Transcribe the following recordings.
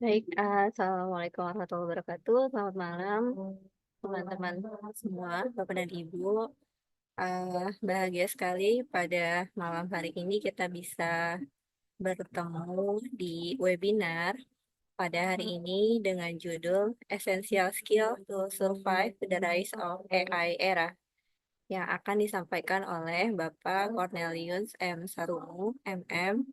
Baik, Assalamualaikum warahmatullahi wabarakatuh. Selamat malam, teman-teman semua, Bapak dan Ibu. Bahagia sekali pada malam hari ini kita bisa bertemu di webinar pada hari ini dengan judul Essential Skill to Survive the Rise of AI Era yang akan disampaikan oleh Bapak Cornelius M. Sarungu, MM,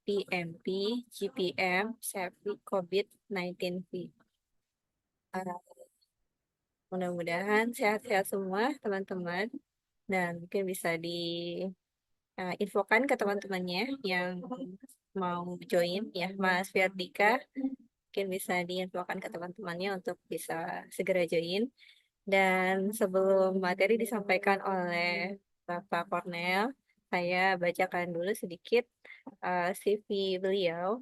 PMP, GPM, SEPI, COVID-19 V. Mudah-mudahan sehat-sehat semua teman-teman dan mungkin bisa diinfokan ke teman-temannya yang mau join ya Mas Fiardika mungkin bisa diinfokan ke teman-temannya untuk bisa segera join dan sebelum materi disampaikan oleh Bapak Cornel saya bacakan dulu sedikit CV beliau.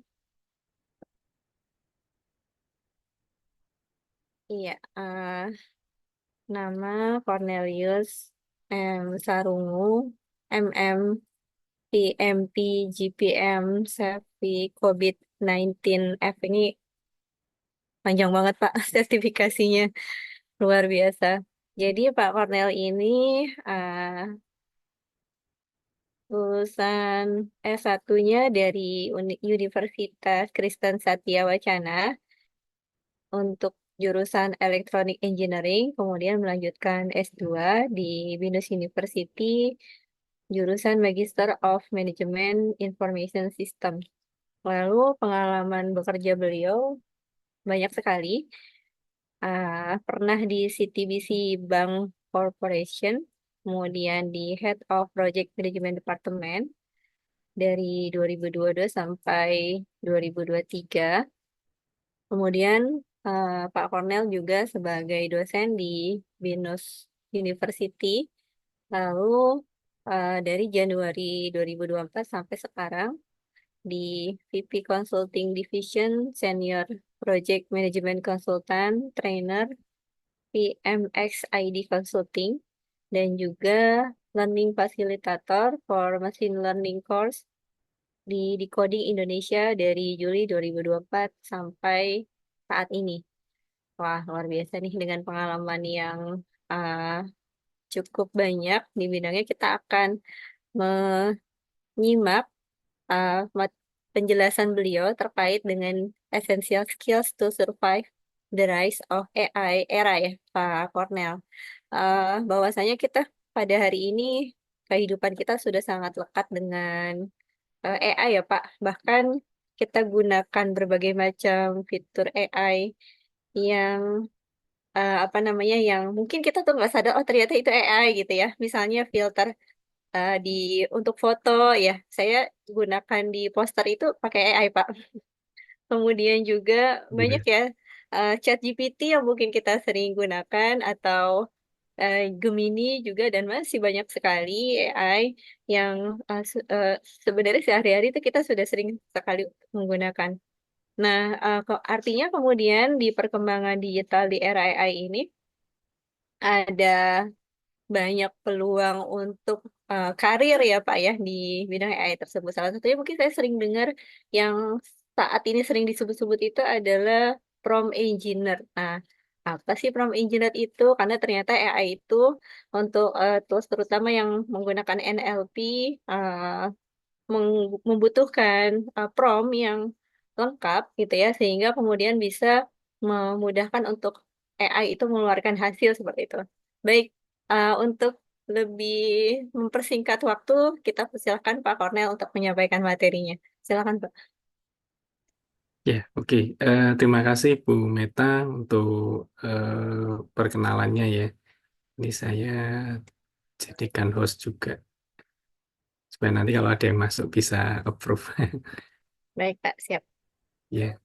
Iya, nama Cornelius M. Sarungu, MM, PMP, GPM, SAFI, COVID-19 F ini panjang banget Pak sertifikasinya, luar biasa. Jadi Pak Cornel ini uh, lulusan S1-nya dari Universitas Kristen Satya Wacana untuk jurusan Electronic Engineering, kemudian melanjutkan S2 di Binus University, jurusan Magister of Management Information System. Lalu pengalaman bekerja beliau banyak sekali. Pernah di CTBC Bank Corporation, kemudian di Head of Project Management Department dari 2022 sampai 2023. Kemudian Pak Cornel juga sebagai dosen di Binus University. Lalu dari Januari 2024 sampai sekarang di VP Consulting Division Senior Project Management Consultant Trainer PMXID Consulting dan juga Learning Facilitator for Machine Learning Course di Decoding Indonesia dari Juli 2024 sampai saat ini. Wah, luar biasa nih dengan pengalaman yang uh, cukup banyak di bidangnya. Kita akan menyimak penjelasan beliau terkait dengan essential skills to survive the rise of AI era ya, Pak Cornel. Bahwasanya kita pada hari ini kehidupan kita sudah sangat lekat dengan AI ya Pak. Bahkan kita gunakan berbagai macam fitur AI yang apa namanya yang mungkin kita tuh nggak sadar oh ternyata itu AI gitu ya. Misalnya filter di untuk foto ya, saya gunakan di poster itu pakai AI, Pak. Kemudian juga banyak Iya. ya ChatGPT yang mungkin kita sering gunakan atau Gemini juga dan masih banyak sekali AI yang sebenarnya sehari-hari itu kita sudah sering sekali menggunakan. Nah, artinya kemudian di perkembangan digital di era AI ini ada banyak peluang untuk karir ya Pak ya di bidang AI tersebut. Salah satunya mungkin saya sering dengar yang saat ini sering disebut-sebut itu adalah prompt engineer. Nah, apa sih prompt engineer itu? Karena ternyata AI itu untuk tools terutama yang menggunakan NLP membutuhkan prompt yang lengkap gitu ya sehingga kemudian bisa memudahkan untuk AI itu mengeluarkan hasil seperti itu. Baik, untuk lebih mempersingkat waktu, kita persilakan Pak Cornel untuk menyampaikan materinya. Silakan Pak. Ya, oke. Terima kasih Bu Meta untuk perkenalannya ya. Ini saya jadikan host juga supaya nanti kalau ada yang masuk bisa approve. Baik Pak, siap. Ya,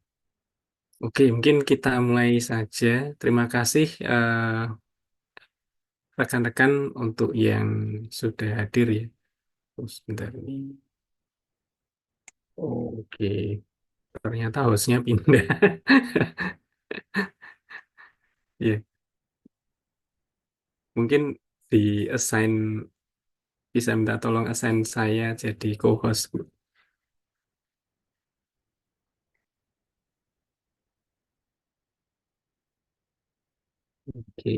oke. Mungkin kita mulai saja. Terima kasih rekan-rekan untuk yang sudah hadir ya. Oh, sebentar ini. Oke, ternyata hostnya pindah. Ya, mungkin di assign bisa minta tolong assign saya jadi co-host. Bu. Oke.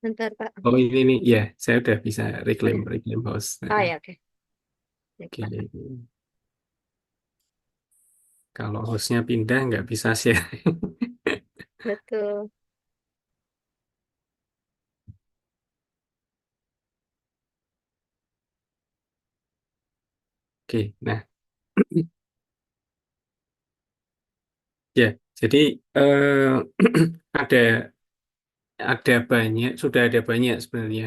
Bentar, Pak. Oh ini nih, ya saya udah bisa reclaim Udah. reclaim host. Oh Nah, ya, oke. Baik, oke. Pak. Kalau hostnya pindah nggak bisa share. Betul. Oke, nah ya, jadi eh, ada sudah ada banyak sebenarnya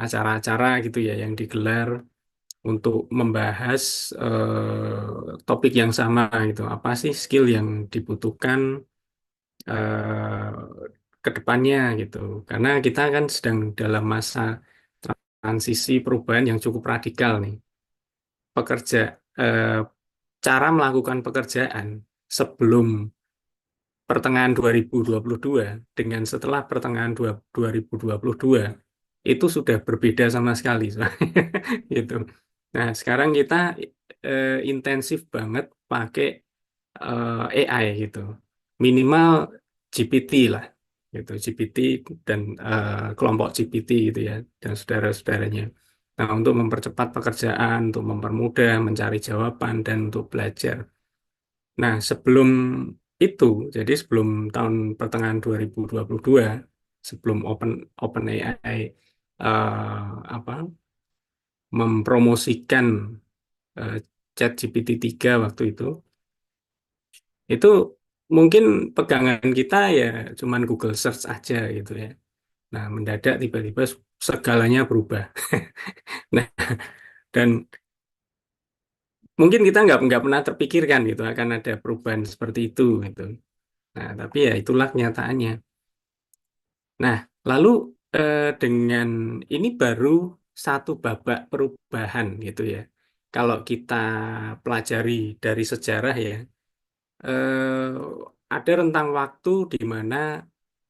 acara-acara gitu ya yang digelar untuk membahas topik yang sama gitu. Apa sih skill yang dibutuhkan eh, ke depannya gitu. Karena kita kan sedang dalam masa transisi perubahan yang cukup radikal nih. Pekerja eh, cara melakukan pekerjaan sebelum pertengahan 2022 dengan setelah pertengahan 2022 itu sudah berbeda sama sekali gitu. Nah, sekarang kita intensif banget pakai AI gitu. Minimal GPT lah gitu, GPT dan kelompok GPT gitu ya dan saudara-saudaranya. Nah, untuk mempercepat pekerjaan, untuk mempermudah mencari jawaban dan untuk belajar. Nah, sebelum itu, jadi sebelum tahun pertengahan 2022, sebelum Open AI apa mempromosikan eh, ChatGPT 3 waktu itu mungkin pegangan kita ya cuman Google Search aja gitu ya. Nah, mendadak tiba-tiba segalanya berubah. Nah, dan mungkin kita nggak pernah terpikirkan gitu akan ada perubahan seperti itu gitu. Nah, tapi ya itulah kenyataannya. Nah, lalu dengan ini baru satu babak perubahan gitu ya. Kalau kita pelajari dari sejarah ya, eh, ada rentang waktu di mana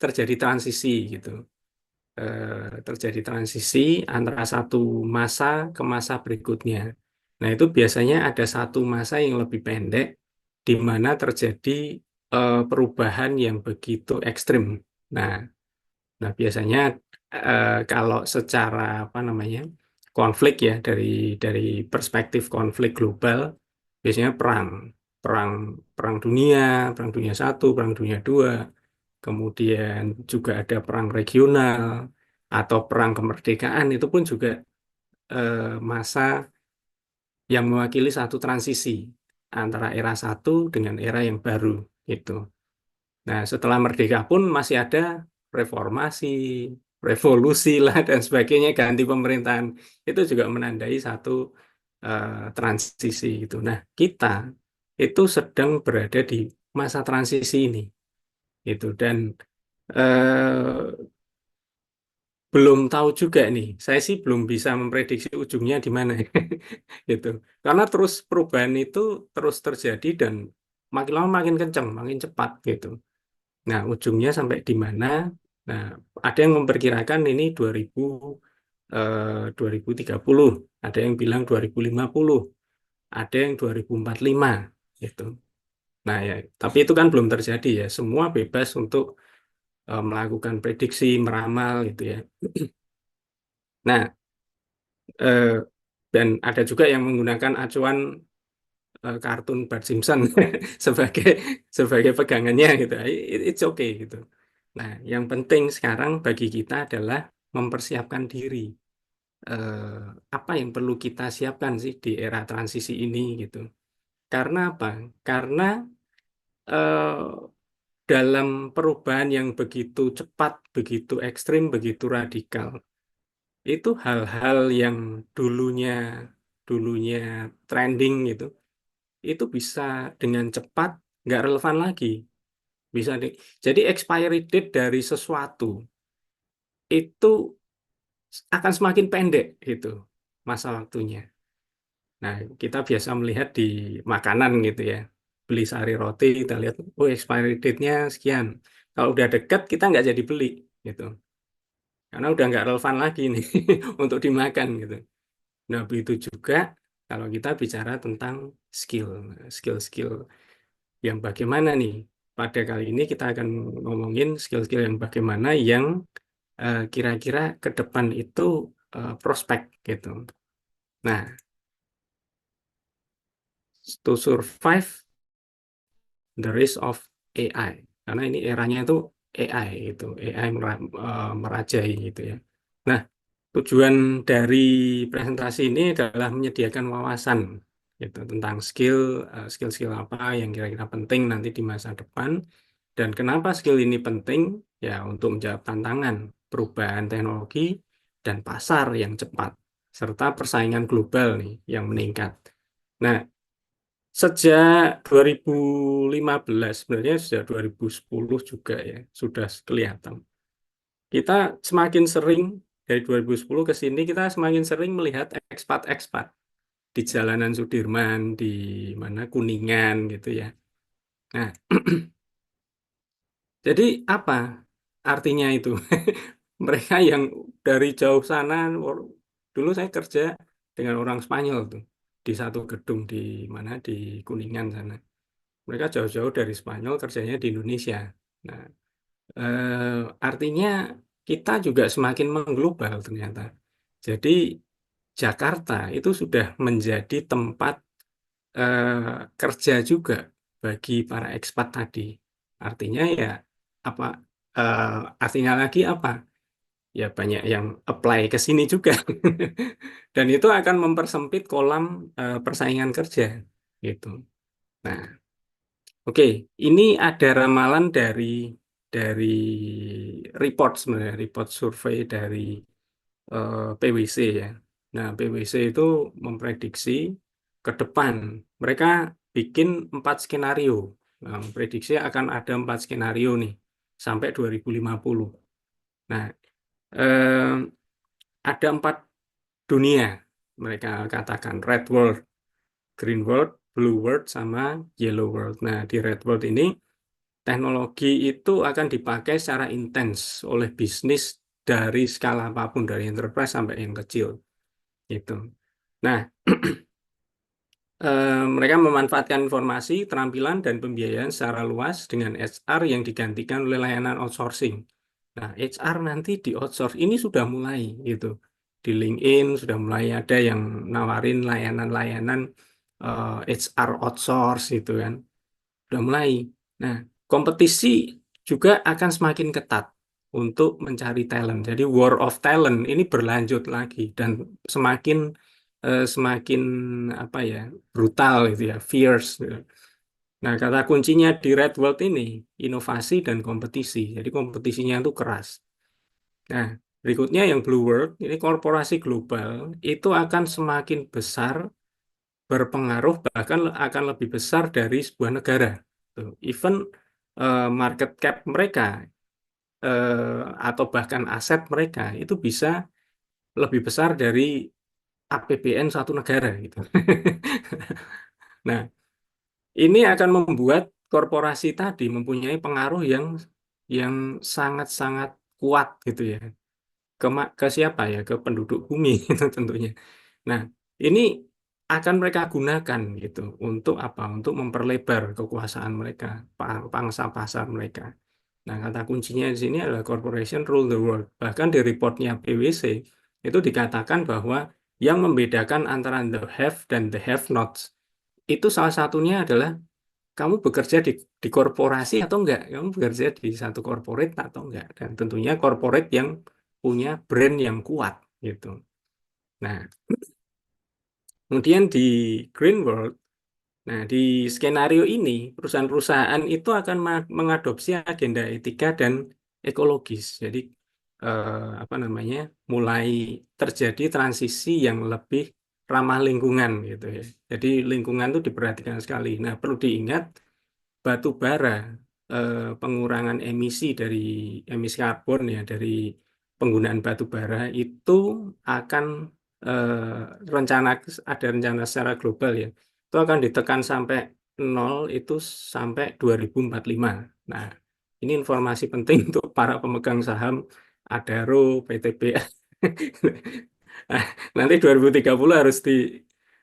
terjadi transisi gitu. Terjadi transisi antara satu masa ke masa berikutnya. Nah, itu biasanya ada satu masa yang lebih pendek di mana terjadi perubahan yang begitu ekstrim. Nah, Nah, biasanya kalau secara apa namanya konflik ya dari perspektif konflik global, biasanya perang perang dunia, perang dunia 1, perang dunia 2, kemudian juga ada perang regional atau perang kemerdekaan itu pun juga masa yang mewakili satu transisi antara era satu dengan era yang baru gitu. Nah, setelah merdeka pun masih ada reformasi, revolusi lah dan sebagainya, ganti pemerintahan. Itu juga menandai satu transisi itu. Nah, kita itu sedang berada di masa transisi ini, gitu. Dan eh, belum tahu juga nih. Saya sih belum bisa memprediksi ujungnya di mana, gitu. Karena terus perubahan itu terus terjadi dan makin lama makin kencang, makin cepat, gitu. Nah, ujungnya sampai di mana? Nah, ada yang memperkirakan ini 2030, ada yang bilang 2050, ada yang 2045 gitu. Nah, ya, tapi itu kan belum terjadi ya. Semua bebas untuk melakukan prediksi, meramal gitu ya. Nah, eh, dan ada juga yang menggunakan acuan kartun Bart Simpson sebagai sebagai pegangannya gitu. It's okay gitu. Nah, yang penting sekarang bagi kita adalah mempersiapkan diri. Eh, Apa yang perlu kita siapkan sih di era transisi ini gitu. Karena apa? Karena dalam perubahan yang begitu cepat, begitu ekstrim, begitu radikal, itu hal-hal yang dulunya dulunya trending gitu, itu bisa dengan cepat nggak relevan lagi. Bisa jadi expiry date dari sesuatu itu akan semakin pendek gitu masa waktunya. Nah, kita biasa melihat di makanan gitu ya. Beli sehari roti, kita lihat, oh expiry date-nya sekian. Kalau udah dekat, kita nggak jadi beli gitu. Karena udah nggak relevan lagi nih untuk dimakan gitu. Nah, begitu juga kalau kita bicara tentang skill. Skill-skill yang bagaimana nih? pada kali ini kita akan ngomongin skill-skill yang bagaimana yang kira-kira ke depan itu prospek gitu. Nah, to survive the race of AI, karena ini eranya itu AI itu, AI merajai gitu ya. Nah, tujuan dari presentasi ini adalah menyediakan wawasan gitu tentang skill-skill apa yang kira-kira penting nanti di masa depan dan kenapa skill ini penting ya untuk menjawab tantangan perubahan teknologi dan pasar yang cepat serta persaingan global nih yang meningkat. Nah, sejak 2015 sebenarnya sejak 2010 juga ya sudah kelihatan. Kita semakin sering dari 2010 ke sini kita semakin sering melihat ekspat-ekspat di jalanan Sudirman, di mana Kuningan gitu ya. Nah, jadi apa artinya itu? Mereka yang dari jauh sana, dulu saya kerja dengan orang Spanyol tuh di satu gedung di mana di Kuningan sana. Mereka jauh-jauh dari Spanyol kerjanya di Indonesia. Nah, artinya kita juga semakin mengglobal ternyata. Jadi Jakarta itu sudah menjadi tempat kerja juga bagi para ekspat tadi. Artinya ya apa? eh, Artinya lagi apa? Ya banyak yang apply ke sini juga. Dan itu akan mempersempit kolam persaingan kerja gitu. Nah, oke, ini ada ramalan dari report sebenarnya, report survei dari PwC ya. Nah, PwC itu memprediksi ke depan mereka bikin 4 skenario. Nah, memprediksi akan ada 4 skenario nih sampai 2050. Nah, eh, ada 4 dunia mereka katakan red world, green world, blue world, sama yellow world. Nah, di red world ini teknologi itu akan dipakai secara intens oleh bisnis dari skala apapun, dari enterprise sampai yang kecil. Gitu. Nah, mereka memanfaatkan informasi, keterampilan, dan pembiayaan secara luas dengan HR yang digantikan oleh layanan outsourcing. Nah, HR nanti di outsource ini sudah mulai gitu. Di LinkedIn sudah mulai ada yang nawarin layanan-layanan HR outsource gitu kan. Sudah mulai. Nah, kompetisi juga akan semakin ketat untuk mencari talent. Jadi war of talent ini berlanjut lagi dan semakin semakin apa ya brutal gitu ya, fierce, gitu. Nah, kata kuncinya di Red World ini inovasi dan kompetisi. Jadi kompetisinya itu keras. Nah, berikutnya yang Blue World ini korporasi global itu akan semakin besar berpengaruh bahkan akan lebih besar dari sebuah negara. Tuh. Even market cap mereka atau bahkan aset mereka itu bisa lebih besar dari APBN suatu negara gitu. Nah, ini akan membuat korporasi tadi mempunyai pengaruh yang sangat-sangat kuat gitu ya. Ke siapa ya? Ke penduduk bumi itu tentunya. Nah, ini akan mereka gunakan gitu untuk apa? Untuk memperlebar kekuasaan mereka, pangsa pasar mereka. Nah, kata kuncinya di sini adalah corporation rule the world. Bahkan di reportnya PwC itu dikatakan bahwa yang membedakan antara the have dan the have nots itu salah satunya adalah kamu bekerja di korporasi atau enggak, kamu bekerja di satu corporate atau enggak, dan tentunya corporate yang punya brand yang kuat gitu. Nah, kemudian di Green World, nah di skenario ini perusahaan-perusahaan itu akan mengadopsi agenda etika dan ekologis. Jadi apa namanya, mulai terjadi transisi yang lebih ramah lingkungan gitu ya. Jadi lingkungan itu diperhatikan sekali. Nah, perlu diingat batu bara, pengurangan emisi karbon ya dari penggunaan batu bara itu akan rencana ada rencana secara global ya itu akan ditekan sampai nol itu sampai 2045. Nah, ini informasi penting untuk para pemegang saham Adaro, PTB. Nah, nanti 2030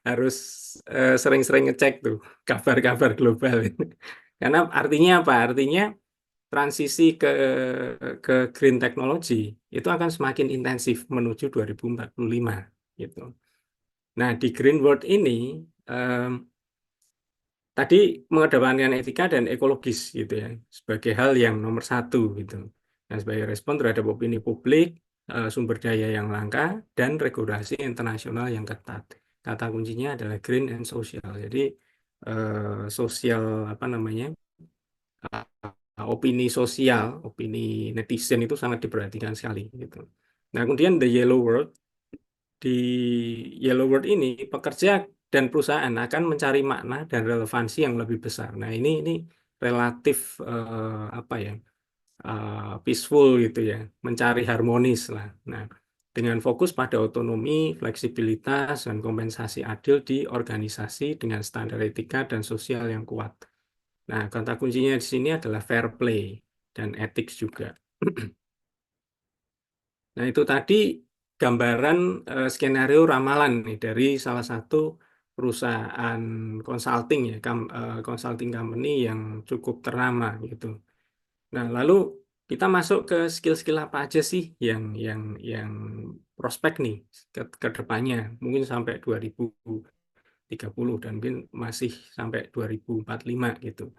harus sering-sering ngecek tuh kabar-kabar global. Karena artinya apa? Artinya transisi ke green technology itu akan semakin intensif menuju 2045 gitu. Nah, di green world ini em, tadi mengedepankan etika dan ekologis gitu ya sebagai hal yang nomor satu gitu. Dan sebagai respon terhadap opini publik, sumber daya yang langka dan regulasi internasional yang ketat. Kata kuncinya adalah green and social. Jadi sosial apa namanya? Opini sosial, opini netizen itu sangat diperhatikan sekali gitu. Nah, kemudian the yellow world, di yellow world ini pekerja dan perusahaan akan mencari makna dan relevansi yang lebih besar. Nah, ini relatif apa ya? Peaceful gitu ya, mencari harmonis lah. Nah, dengan fokus pada otonomi, fleksibilitas dan kompensasi adil di organisasi dengan standar etika dan sosial yang kuat. Nah, kata kuncinya di sini adalah fair play dan ethics juga. Nah, itu tadi gambaran skenario ramalan nih dari salah satu perusahaan consulting ya, consulting company yang cukup ternama gitu. Nah, lalu kita masuk ke skill-skill apa aja sih yang prospek nih ke depannya, mungkin sampai 2030 dan mungkin masih sampai 2045 gitu.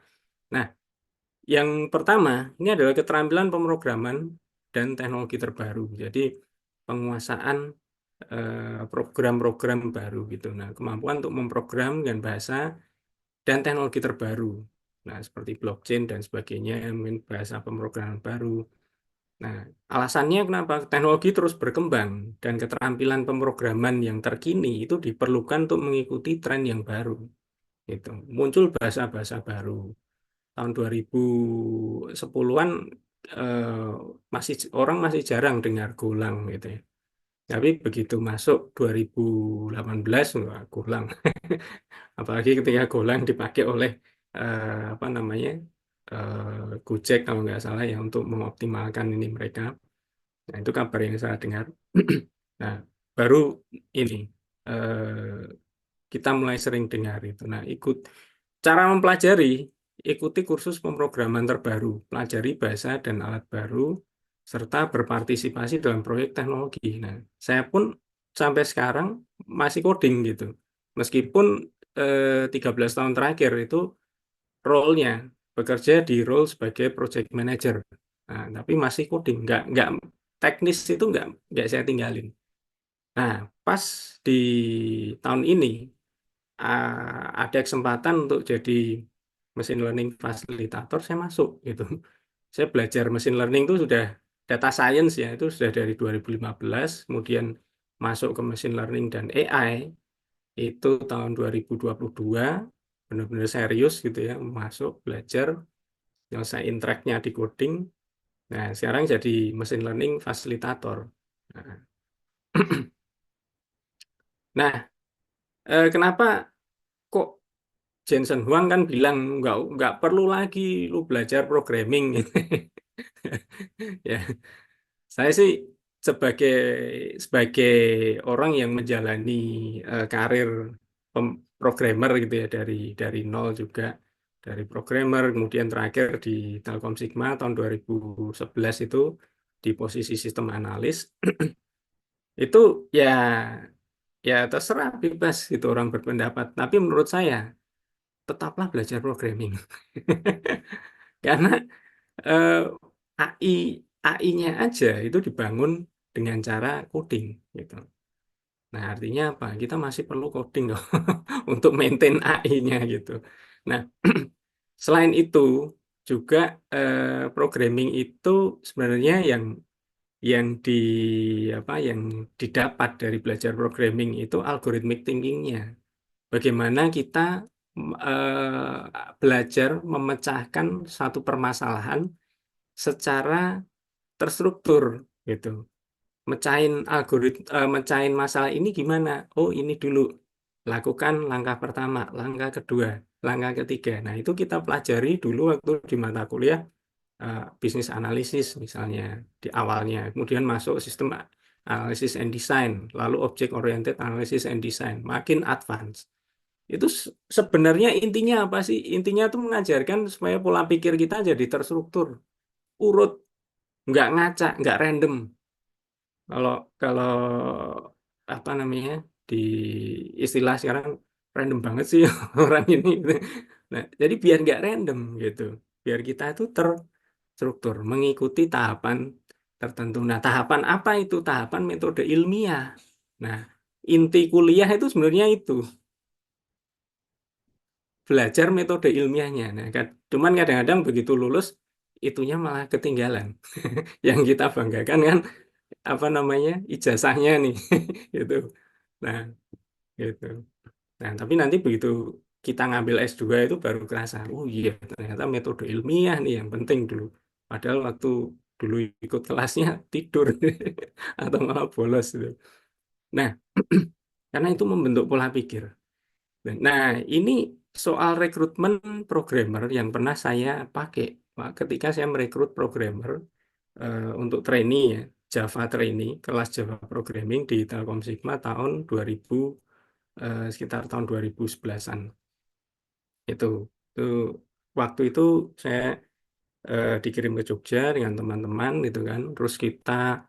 Nah, yang pertama, ini adalah keterampilan pemrograman dan teknologi terbaru. Jadi penguasaan program-program baru gitu. Nah, kemampuan untuk memprogram dengan bahasa dan teknologi terbaru. Nah, seperti blockchain dan sebagainya, mungkin bahasa pemrograman baru. Nah, alasannya kenapa teknologi terus berkembang dan keterampilan pemrograman yang terkini itu diperlukan untuk mengikuti tren yang baru. Gitu. Muncul bahasa-bahasa baru tahun 2010-an masih orang masih jarang dengar Golang gitu ya. Tapi begitu masuk 2018 wah, Golang. Apalagi ketika Golang dipakai oleh apa namanya Gojek kalau nggak salah ya untuk mengoptimalkan ini mereka. Nah, itu kabar yang saya dengar. Nah, baru ini kita mulai sering dengar itu. Nah, cara mempelajari, ikuti kursus pemrograman terbaru, pelajari bahasa dan alat baru, serta berpartisipasi dalam proyek teknologi. Nah, saya pun sampai sekarang masih coding gitu. Meskipun 13 tahun terakhir itu role-nya bekerja di role sebagai project manager. Nah, tapi masih coding, nggak teknis itu nggak saya tinggalin. Nah, pas di tahun ini ada kesempatan untuk jadi machine learning fasilitator, saya masuk gitu. Saya belajar machine learning itu sudah data science ya, itu sudah dari 2015, kemudian masuk ke machine learning dan AI itu tahun 2022, benar-benar serius gitu ya, masuk belajar, nyelesain tracknya di coding. Nah, sekarang jadi machine learning fasilitator. Nah, nah, kenapa kok Jensen Huang kan bilang nggak perlu lagi lu belajar programming. Ya, saya sih sebagai sebagai orang yang menjalani karir programmer gitu ya dari nol juga dari programmer kemudian terakhir di Telkom Sigma tahun 2011 itu di posisi sistem analis itu ya ya terserah bebas gitu orang berpendapat tapi menurut saya tetaplah belajar programming karena eh, AI AI-nya aja itu dibangun dengan cara coding gitu. Nah, artinya apa? Kita masih perlu coding loh untuk maintain AI-nya gitu. Nah, selain itu juga programming itu sebenarnya yang di apa yang didapat dari belajar programming itu algorithmic thinking-nya. Bagaimana kita belajar memecahkan satu permasalahan secara terstruktur gitu. Mecahin masalah ini gimana? Oh, ini dulu. Lakukan langkah pertama, langkah kedua, langkah ketiga. Nah, itu kita pelajari dulu waktu di mata kuliah bisnis analisis misalnya di awalnya. Kemudian masuk sistem analysis and design, lalu object oriented analysis and design, makin advance. Itu sebenarnya intinya apa sih? Intinya tuh mengajarkan supaya pola pikir kita jadi terstruktur, urut, nggak ngacak, nggak random. Kalau kalau apa namanya di istilah sekarang random banget sih orang ini. Nah, jadi biar nggak random gitu, biar kita itu terstruktur, mengikuti tahapan tertentu. Nah, tahapan apa itu? Tahapan metode ilmiah. Nah, inti kuliah itu sebenarnya itu belajar metode ilmiahnya. Nah, cuman kadang-kadang begitu lulus itunya malah ketinggalan. Yang kita banggakan kan apa namanya ijazahnya nih, gitu. Nah, gitu. Nah, tapi nanti begitu kita ngambil S2 itu baru kerasa, oh iya ternyata metode ilmiah nih yang penting dulu. Padahal waktu dulu ikut kelasnya tidur atau malah bolos gitu. Nah, karena itu membentuk pola pikir. Nah, ini soal rekrutmen programmer yang pernah saya pakai Pak, ketika saya merekrut programmer untuk trainee ya, Java trainee, kelas Java programming di Telkom Sigma tahun 2000 sekitar tahun 2011-an. Itu itu waktu itu saya dikirim ke Jogja dengan teman-teman gitu kan. Terus kita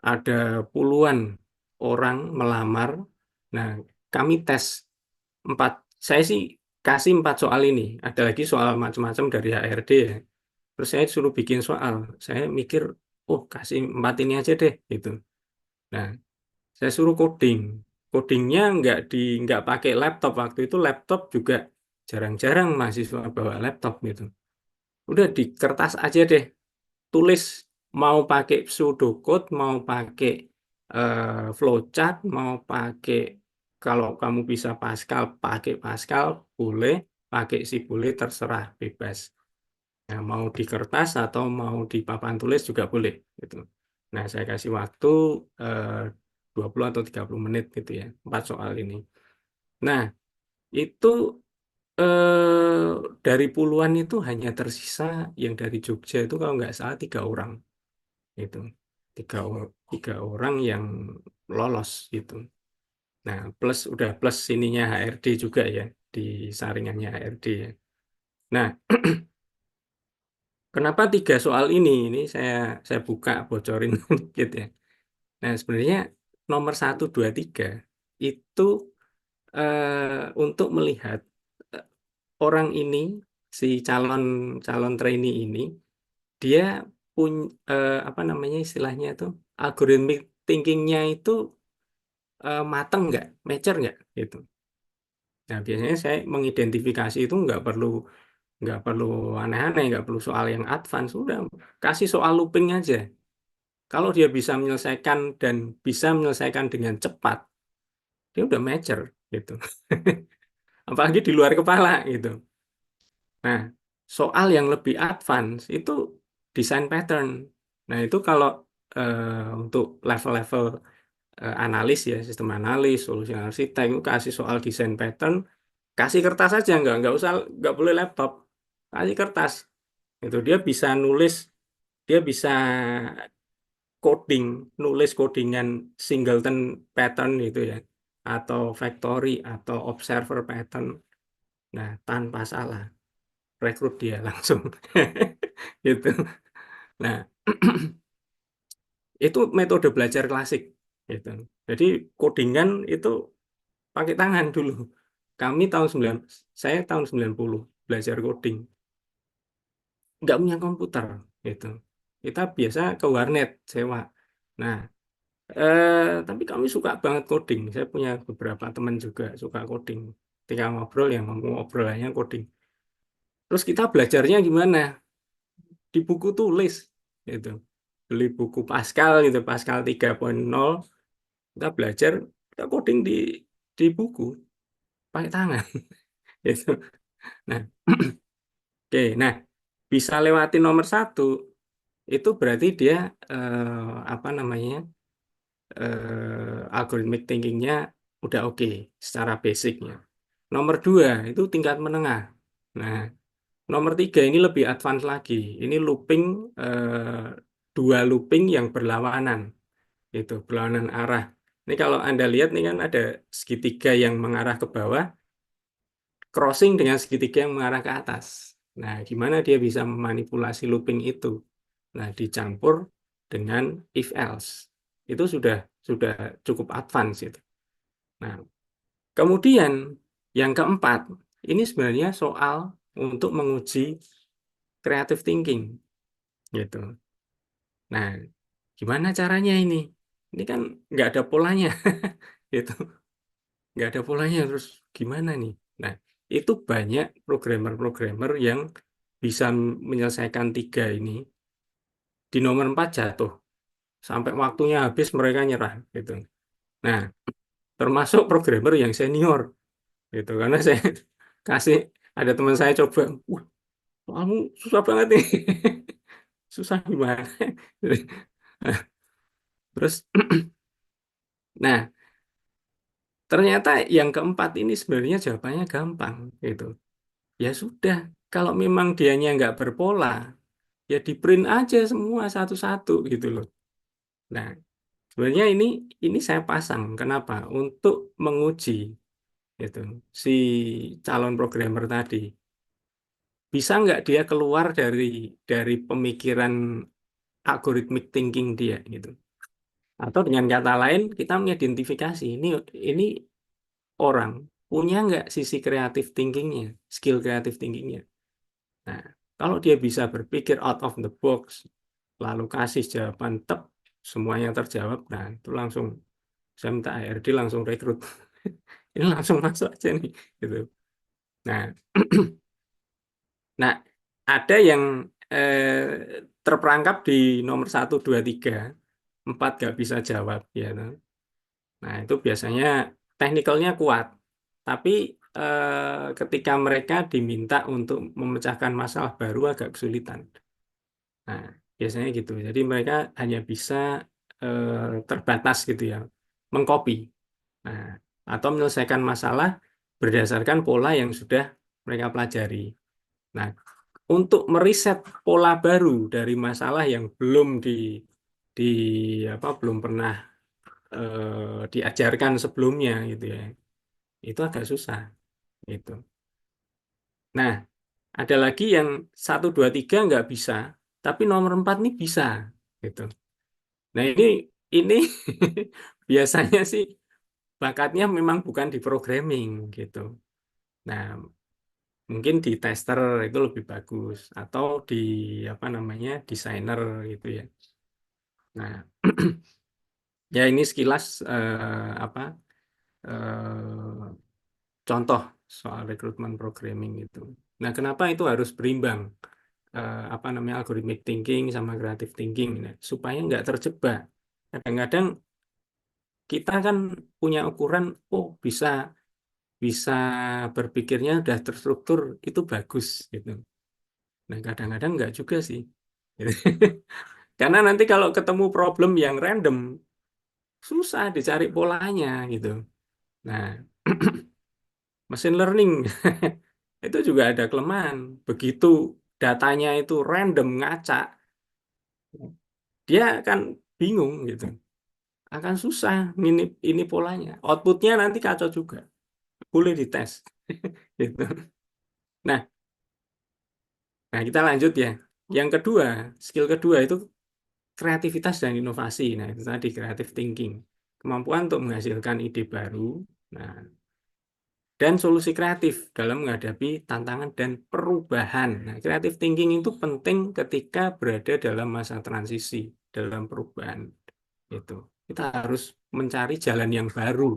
ada puluhan orang melamar. Nah, kami tes empat. Saya sih kasih 4 soal ini. Ada lagi soal macam-macam dari HRD ya. Terus saya suruh bikin soal. Saya mikir, oh kasih 4 ini aja deh gitu. Nah, saya suruh coding. Codingnya nggak pakai laptop. Waktu itu laptop juga jarang-jarang mahasiswa bawa laptop gitu. Udah di kertas aja deh. Tulis mau pakai pseudocode, mau pakai flowchart, mau pakai kalau kamu bisa Pascal, pakai Pascal, boleh, pakai si boleh terserah bebas. Nah, mau di kertas atau mau di papan tulis juga boleh gitu. Nah, saya kasih waktu eh, 20 atau 30 menit gitu ya, 4 soal ini. Nah, itu dari puluhan itu hanya tersisa yang dari Jogja itu kalau nggak salah 3 orang itu. 3 orang yang lolos gitu. Nah, plus ininya HRD juga ya, di saringannya HRD ya. Nah, kenapa 3 soal ini? Ini saya buka bocorin dikit ya. Nah, sebenarnya nomor 1, 2, 3 itu untuk melihat eh, orang ini, si calon calon trainee ini, dia punya apa namanya istilahnya itu algorithmic thinkingnya itu mateng nggak, mature nggak gitu. Nah, biasanya saya mengidentifikasi itu nggak perlu aneh-aneh, nggak perlu soal yang advance, udah kasih soal looping aja. Kalau dia bisa menyelesaikan dan bisa menyelesaikan dengan cepat, dia udah mature gitu. Apalagi di luar kepala gitu. Nah, soal yang lebih advance itu desain pattern. Nah, itu kalau untuk level-level analis ya, sistem analis, solusi arsitek itu kasih soal desain pattern, kasih kertas aja, nggak usah, nggak boleh laptop, kasih kertas. Itu dia bisa coding, nulis codingan singleton pattern gitu ya, atau factory atau observer pattern. Nah, tanpa salah rekrut dia langsung gitu. Nah, itu metode belajar klasik gitu. Jadi codingan itu pakai tangan dulu. Kami saya tahun 90 belajar coding. Nggak punya komputer gitu. Kita biasa ke warnet sewa. Nah, tapi kami suka banget coding. Saya punya beberapa teman juga suka coding. Ketika ngobrol yang ngomong obrolannya coding. Terus kita belajarnya gimana? Di buku tulis gitu. Beli buku Pascal gitu, Pascal 3.0, kita belajar, kita coding di buku pakai tangan gitu. Nah, oke, nah bisa lewatin nomor 1 itu berarti dia apa namanya algorithmic thinkingnya udah oke secara basicnya. Nomor 2 itu tingkat menengah. Nah, nomor 3 ini lebih advance lagi. Ini looping 2 looping yang berlawanan, itu berlawanan arah. Ini kalau Anda lihat nih kan ada segitiga yang mengarah ke bawah. crossing dengan segitiga yang mengarah ke atas. Nah, gimana dia bisa memanipulasi looping itu? Nah, dicampur dengan if else. Itu sudah cukup advance itu. Nah, kemudian yang keempat, ini sebenarnya soal untuk menguji creative thinking gitu. Nah, gimana caranya ini? Ini kan nggak ada polanya gitu. Nggak ada polanya terus gimana nih? Nah, itu banyak programmer-programmer yang bisa menyelesaikan tiga ini di nomor 4 jatuh sampai waktunya habis mereka nyerah gitu. Nah, termasuk programmer yang senior gitu karena saya kasih ada teman saya coba, wah, kamu susah banget nih. Susah gimana? Terus, nah, ternyata yang keempat ini sebenarnya jawabannya gampang gitu. Ya sudah, kalau memang dianya nggak berpola, ya di print aja semua satu-satu gitu loh. Nah, sebenarnya ini saya pasang. Kenapa? Untuk menguji gitu si calon programmer tadi. Bisa nggak dia keluar dari pemikiran algorithmic thinking dia gitu. Atau dengan kata lain, kita mengidentifikasi ini orang punya nggak sisi kreatif thinkingnya, skill kreatif thinkingnya. Nah, kalau dia bisa berpikir out of the box, lalu kasih jawaban tep, semuanya terjawab, nah itu langsung saya minta HRD langsung rekrut. Ini langsung masuk aja nih, gitu. Nah, nah ada yang terperangkap di nomor 1, 2, 3, 4 nggak bisa jawab, ya. Nah, itu biasanya teknikalnya kuat, tapi ketika mereka diminta untuk memecahkan masalah baru agak kesulitan. Nah, biasanya gitu. Jadi mereka hanya bisa terbatas gitu ya, mengcopy. Nah, atau menyelesaikan masalah berdasarkan pola yang sudah mereka pelajari. Nah, untuk meriset pola baru dari masalah yang di belum pernah diajarkan sebelumnya gitu ya, itu agak susah gitu. Nah, ada lagi yang 1, 2, 3 nggak bisa, tapi nomor 4 nih bisa gitu. Nah, ini biasanya sih bakatnya memang bukan di programming gitu. Nah, mungkin di tester itu lebih bagus atau di apa namanya desainer gitu ya. Nah, ya ini sekilas apa contoh soal rekrutmen programming itu. Nah, kenapa itu harus berimbang? Apa namanya algorithmic thinking sama creative thinking, nah, supaya nggak terjebak. Kadang-kadang kita kan punya ukuran, oh bisa bisa berpikirnya udah terstruktur itu bagus gitu. Nah, kadang-kadang nggak juga sih. Karena nanti kalau ketemu problem yang random, susah dicari polanya gitu. Nah, mesin learning itu juga ada kelemahan. Begitu datanya itu random ngacak, dia akan bingung gitu. Akan susah ini polanya. Outputnya nanti kacau juga. Boleh dites. Gitu. Nah, nah kita lanjut ya. Yang kedua, skill kedua itu kreativitas dan inovasi. Nah, itu tadi creative thinking. Kemampuan untuk menghasilkan ide baru, nah, dan solusi kreatif dalam menghadapi tantangan dan perubahan. Nah, creative thinking itu penting ketika berada dalam masa transisi, dalam perubahan. Itu. Kita harus mencari jalan yang baru.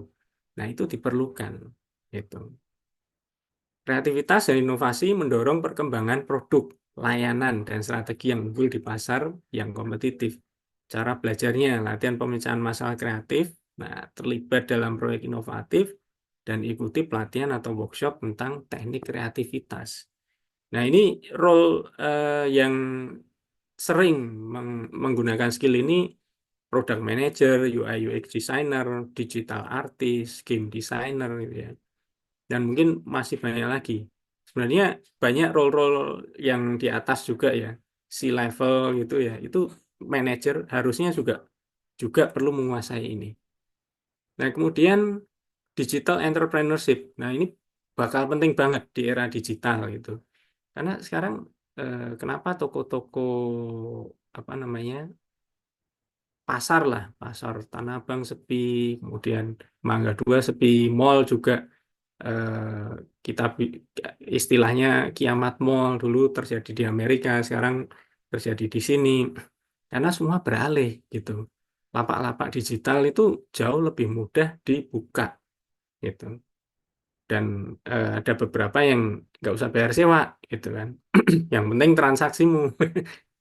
Nah, itu diperlukan. Itu. Kreativitas dan inovasi mendorong perkembangan produk, layanan, dan strategi yang unggul di pasar yang kompetitif. Cara belajarnya, latihan pemecahan masalah kreatif, nah, terlibat dalam proyek inovatif, dan ikuti pelatihan atau workshop tentang teknik kreativitas. Nah, ini role yang sering menggunakan skill ini product manager, UI UX designer, digital artist, game designer gitu ya. Dan mungkin masih banyak lagi. Sebenarnya banyak role-role yang di atas juga ya, C-level gitu ya. Itu manajer harusnya juga juga perlu menguasai ini. Nah, kemudian digital entrepreneurship. Nah, ini bakal penting banget di era digital gitu. Karena sekarang kenapa toko-toko apa namanya pasar lah, pasar Tanah Abang sepi, kemudian Mangga Dua sepi, mall juga kita istilahnya kiamat mall dulu terjadi di Amerika, sekarang terjadi di sini, karena semua beralih gitu. Lapak-lapak digital itu jauh lebih mudah dibuka gitu. Dan ada beberapa yang nggak usah bayar sewa gitu kan. Yang penting transaksimu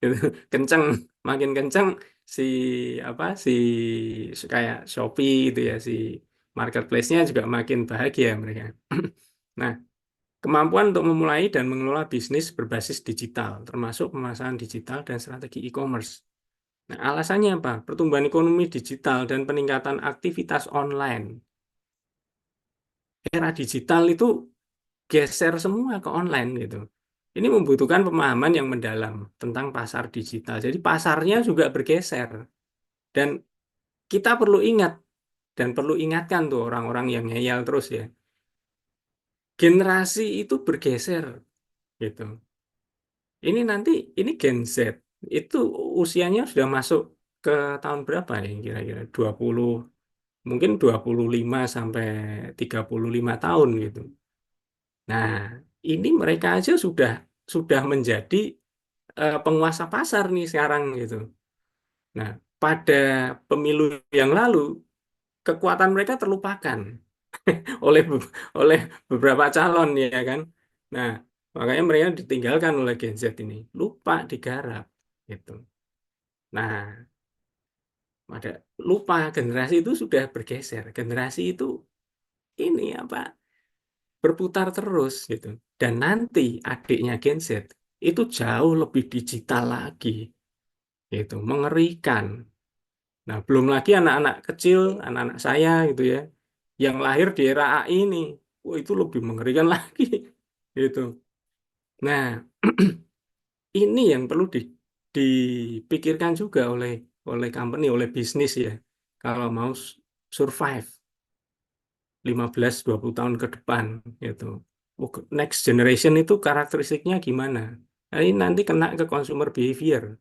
gitu. Kenceng, makin kenceng si apa kayak Shopee itu ya, si marketplace-nya juga makin bahagia mereka. Nah, kemampuan untuk memulai dan mengelola bisnis berbasis digital, termasuk pemasaran digital dan strategi e-commerce. Nah, alasannya apa? Pertumbuhan ekonomi digital dan peningkatan aktivitas online. Era digital itu geser semua ke online gitu. Ini membutuhkan pemahaman yang mendalam tentang pasar digital. Jadi pasarnya juga bergeser. Dan kita perlu ingat dan perlu ingatkan tuh orang-orang yang ngeyel terus ya. Generasi itu bergeser gitu. Ini nanti ini Gen Z itu usianya sudah masuk ke tahun berapa ya kira-kira 20, mungkin 25 sampai 35 tahun gitu. Nah, ini mereka aja sudah menjadi penguasa pasar nih sekarang gitu. Nah, pada pemilu yang lalu kekuatan mereka terlupakan oleh oleh beberapa calon ya kan. Nah, makanya mereka ditinggalkan oleh Gen Z ini, lupa digarap gitu. Nah, ada lupa generasi itu sudah bergeser. Generasi itu ini apa berputar terus gitu. Dan nanti adiknya Gen Z itu jauh lebih digital lagi, gitu, mengerikan. Nah, belum lagi anak-anak kecil, anak-anak saya gitu ya, yang lahir di era AI ini, wah itu lebih mengerikan lagi, gitu. Nah, ini yang perlu dipikirkan juga oleh company, oleh bisnis ya, kalau mau survive 15-20 tahun ke depan, gitu. Oh, next generation itu karakteristiknya gimana? Nah, ini nanti kena ke consumer behavior.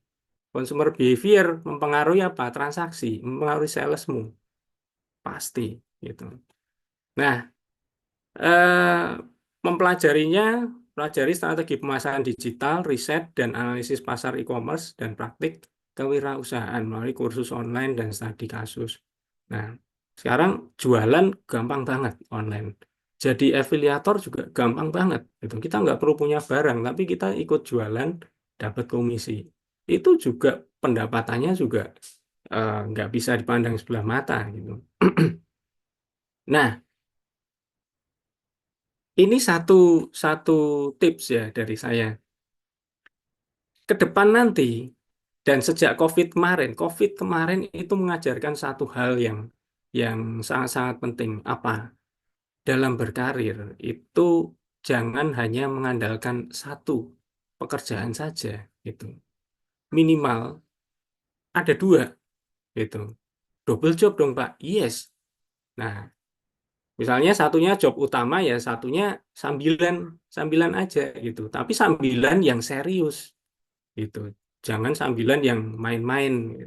Consumer behavior mempengaruhi apa? Transaksi, mempengaruhi salesmu. Pasti gitu. Nah, mempelajarinya, pelajari strategi pemasaran digital, riset dan analisis pasar e-commerce dan praktik kewirausahaan melalui kursus online dan studi kasus. Nah, sekarang jualan gampang banget online. Jadi afiliator juga gampang banget. Gitu. Kita nggak perlu punya barang, tapi kita ikut jualan, dapat komisi. Itu juga pendapatannya juga nggak bisa dipandang sebelah mata gitu. Nah, ini satu satu tips ya dari saya. Ke depan nanti dan sejak COVID kemarin itu mengajarkan satu hal yang sangat-sangat penting. Apa? Dalam berkarir itu jangan hanya mengandalkan satu pekerjaan saja gitu. Minimal ada dua gitu. Double job dong, Pak. Yes. Nah, misalnya satunya job utama ya satunya sambilan sambilan aja gitu. Tapi sambilan yang serius gitu. Jangan sambilan yang main-main.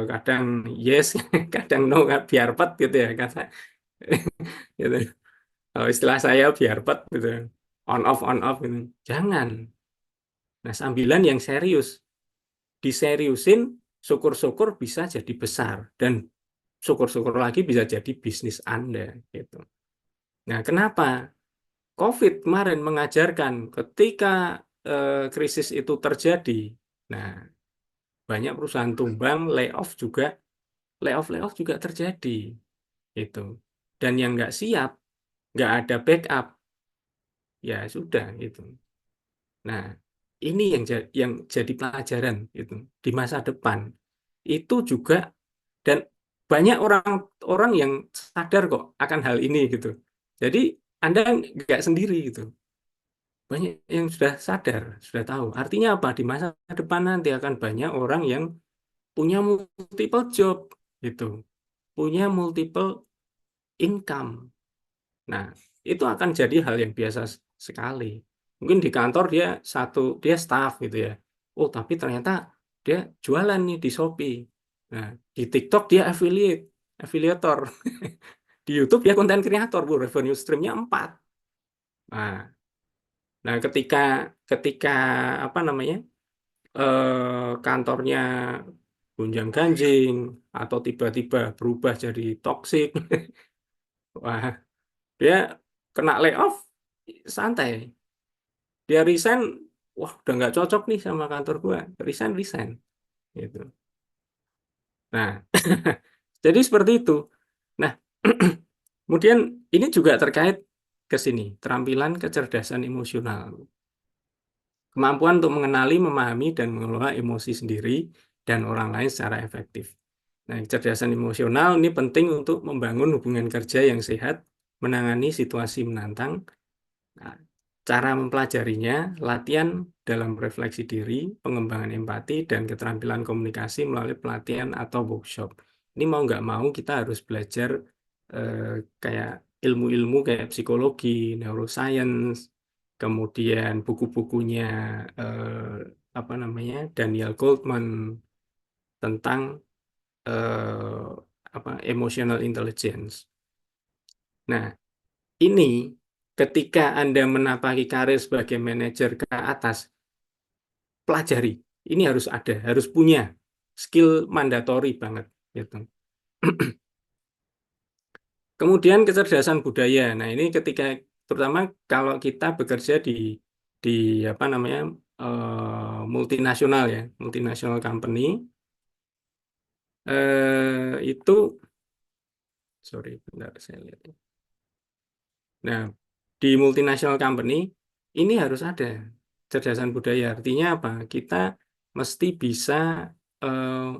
Kadang yes, kadang no, biar pet gitu ya kata. Gitu. Kalau istilah saya biar pet gitu. On off gitu. Jangan. Nah, sambilan yang serius, diseriusin, syukur-syukur bisa jadi besar dan syukur-syukur lagi bisa jadi bisnis Anda gitu. Nah, kenapa? COVID kemarin mengajarkan ketika krisis itu terjadi. Nah, banyak perusahaan tumbang, layoff juga terjadi, itu. Dan yang nggak siap, nggak ada backup, ya sudah itu. Nah, ini yang jadi pelajaran itu di masa depan. Itu juga dan banyak orang yang sadar kok akan hal ini gitu. Jadi Anda nggak sendiri gitu. Banyak yang sudah sadar, sudah tahu. Artinya apa? Di masa depan nanti akan banyak orang yang punya multiple job gitu, punya multiple income. Nah, itu akan jadi hal yang biasa sekali. Mungkin di kantor dia staff gitu ya. Oh, tapi ternyata dia jualan nih di Shopee. Nah, di TikTok dia afiliator. Di YouTube dia konten kreator, Bu, revenue streamnya 4. Nah, nah ketika ketika apa namanya kantornya gonjang-ganjing atau tiba-tiba berubah jadi toksik, wah dia kena layoff santai. Dia resign, wah udah nggak cocok nih sama kantor gua, resign resign gitu. Nah, jadi seperti itu. Nah, kemudian ini juga terkait ke sini, keterampilan kecerdasan emosional. Kemampuan untuk mengenali, memahami, dan mengelola emosi sendiri dan orang lain secara efektif. Nah, kecerdasan emosional ini penting untuk membangun hubungan kerja yang sehat, menangani situasi menantang. Nah, cara mempelajarinya, latihan dalam refleksi diri, pengembangan empati, dan keterampilan komunikasi melalui pelatihan atau workshop. Ini mau nggak mau kita harus belajar eh, kayak ilmu-ilmu kayak psikologi, neuroscience, kemudian buku-bukunya apa namanya Daniel Goldman tentang eh, apa emotional intelligence. Nah, ini ketika Anda menapaki karir sebagai manajer ke atas, pelajari. Ini harus ada, harus punya skill mandatori banget gitu. Kemudian kecerdasan budaya. Nah, ini ketika terutama kalau kita bekerja di apa namanya multinasional ya, multinasional company itu sorry, bentar saya lihat. Nah, di multinational company ini harus ada kecerdasan budaya. Artinya apa? Kita mesti bisa eh,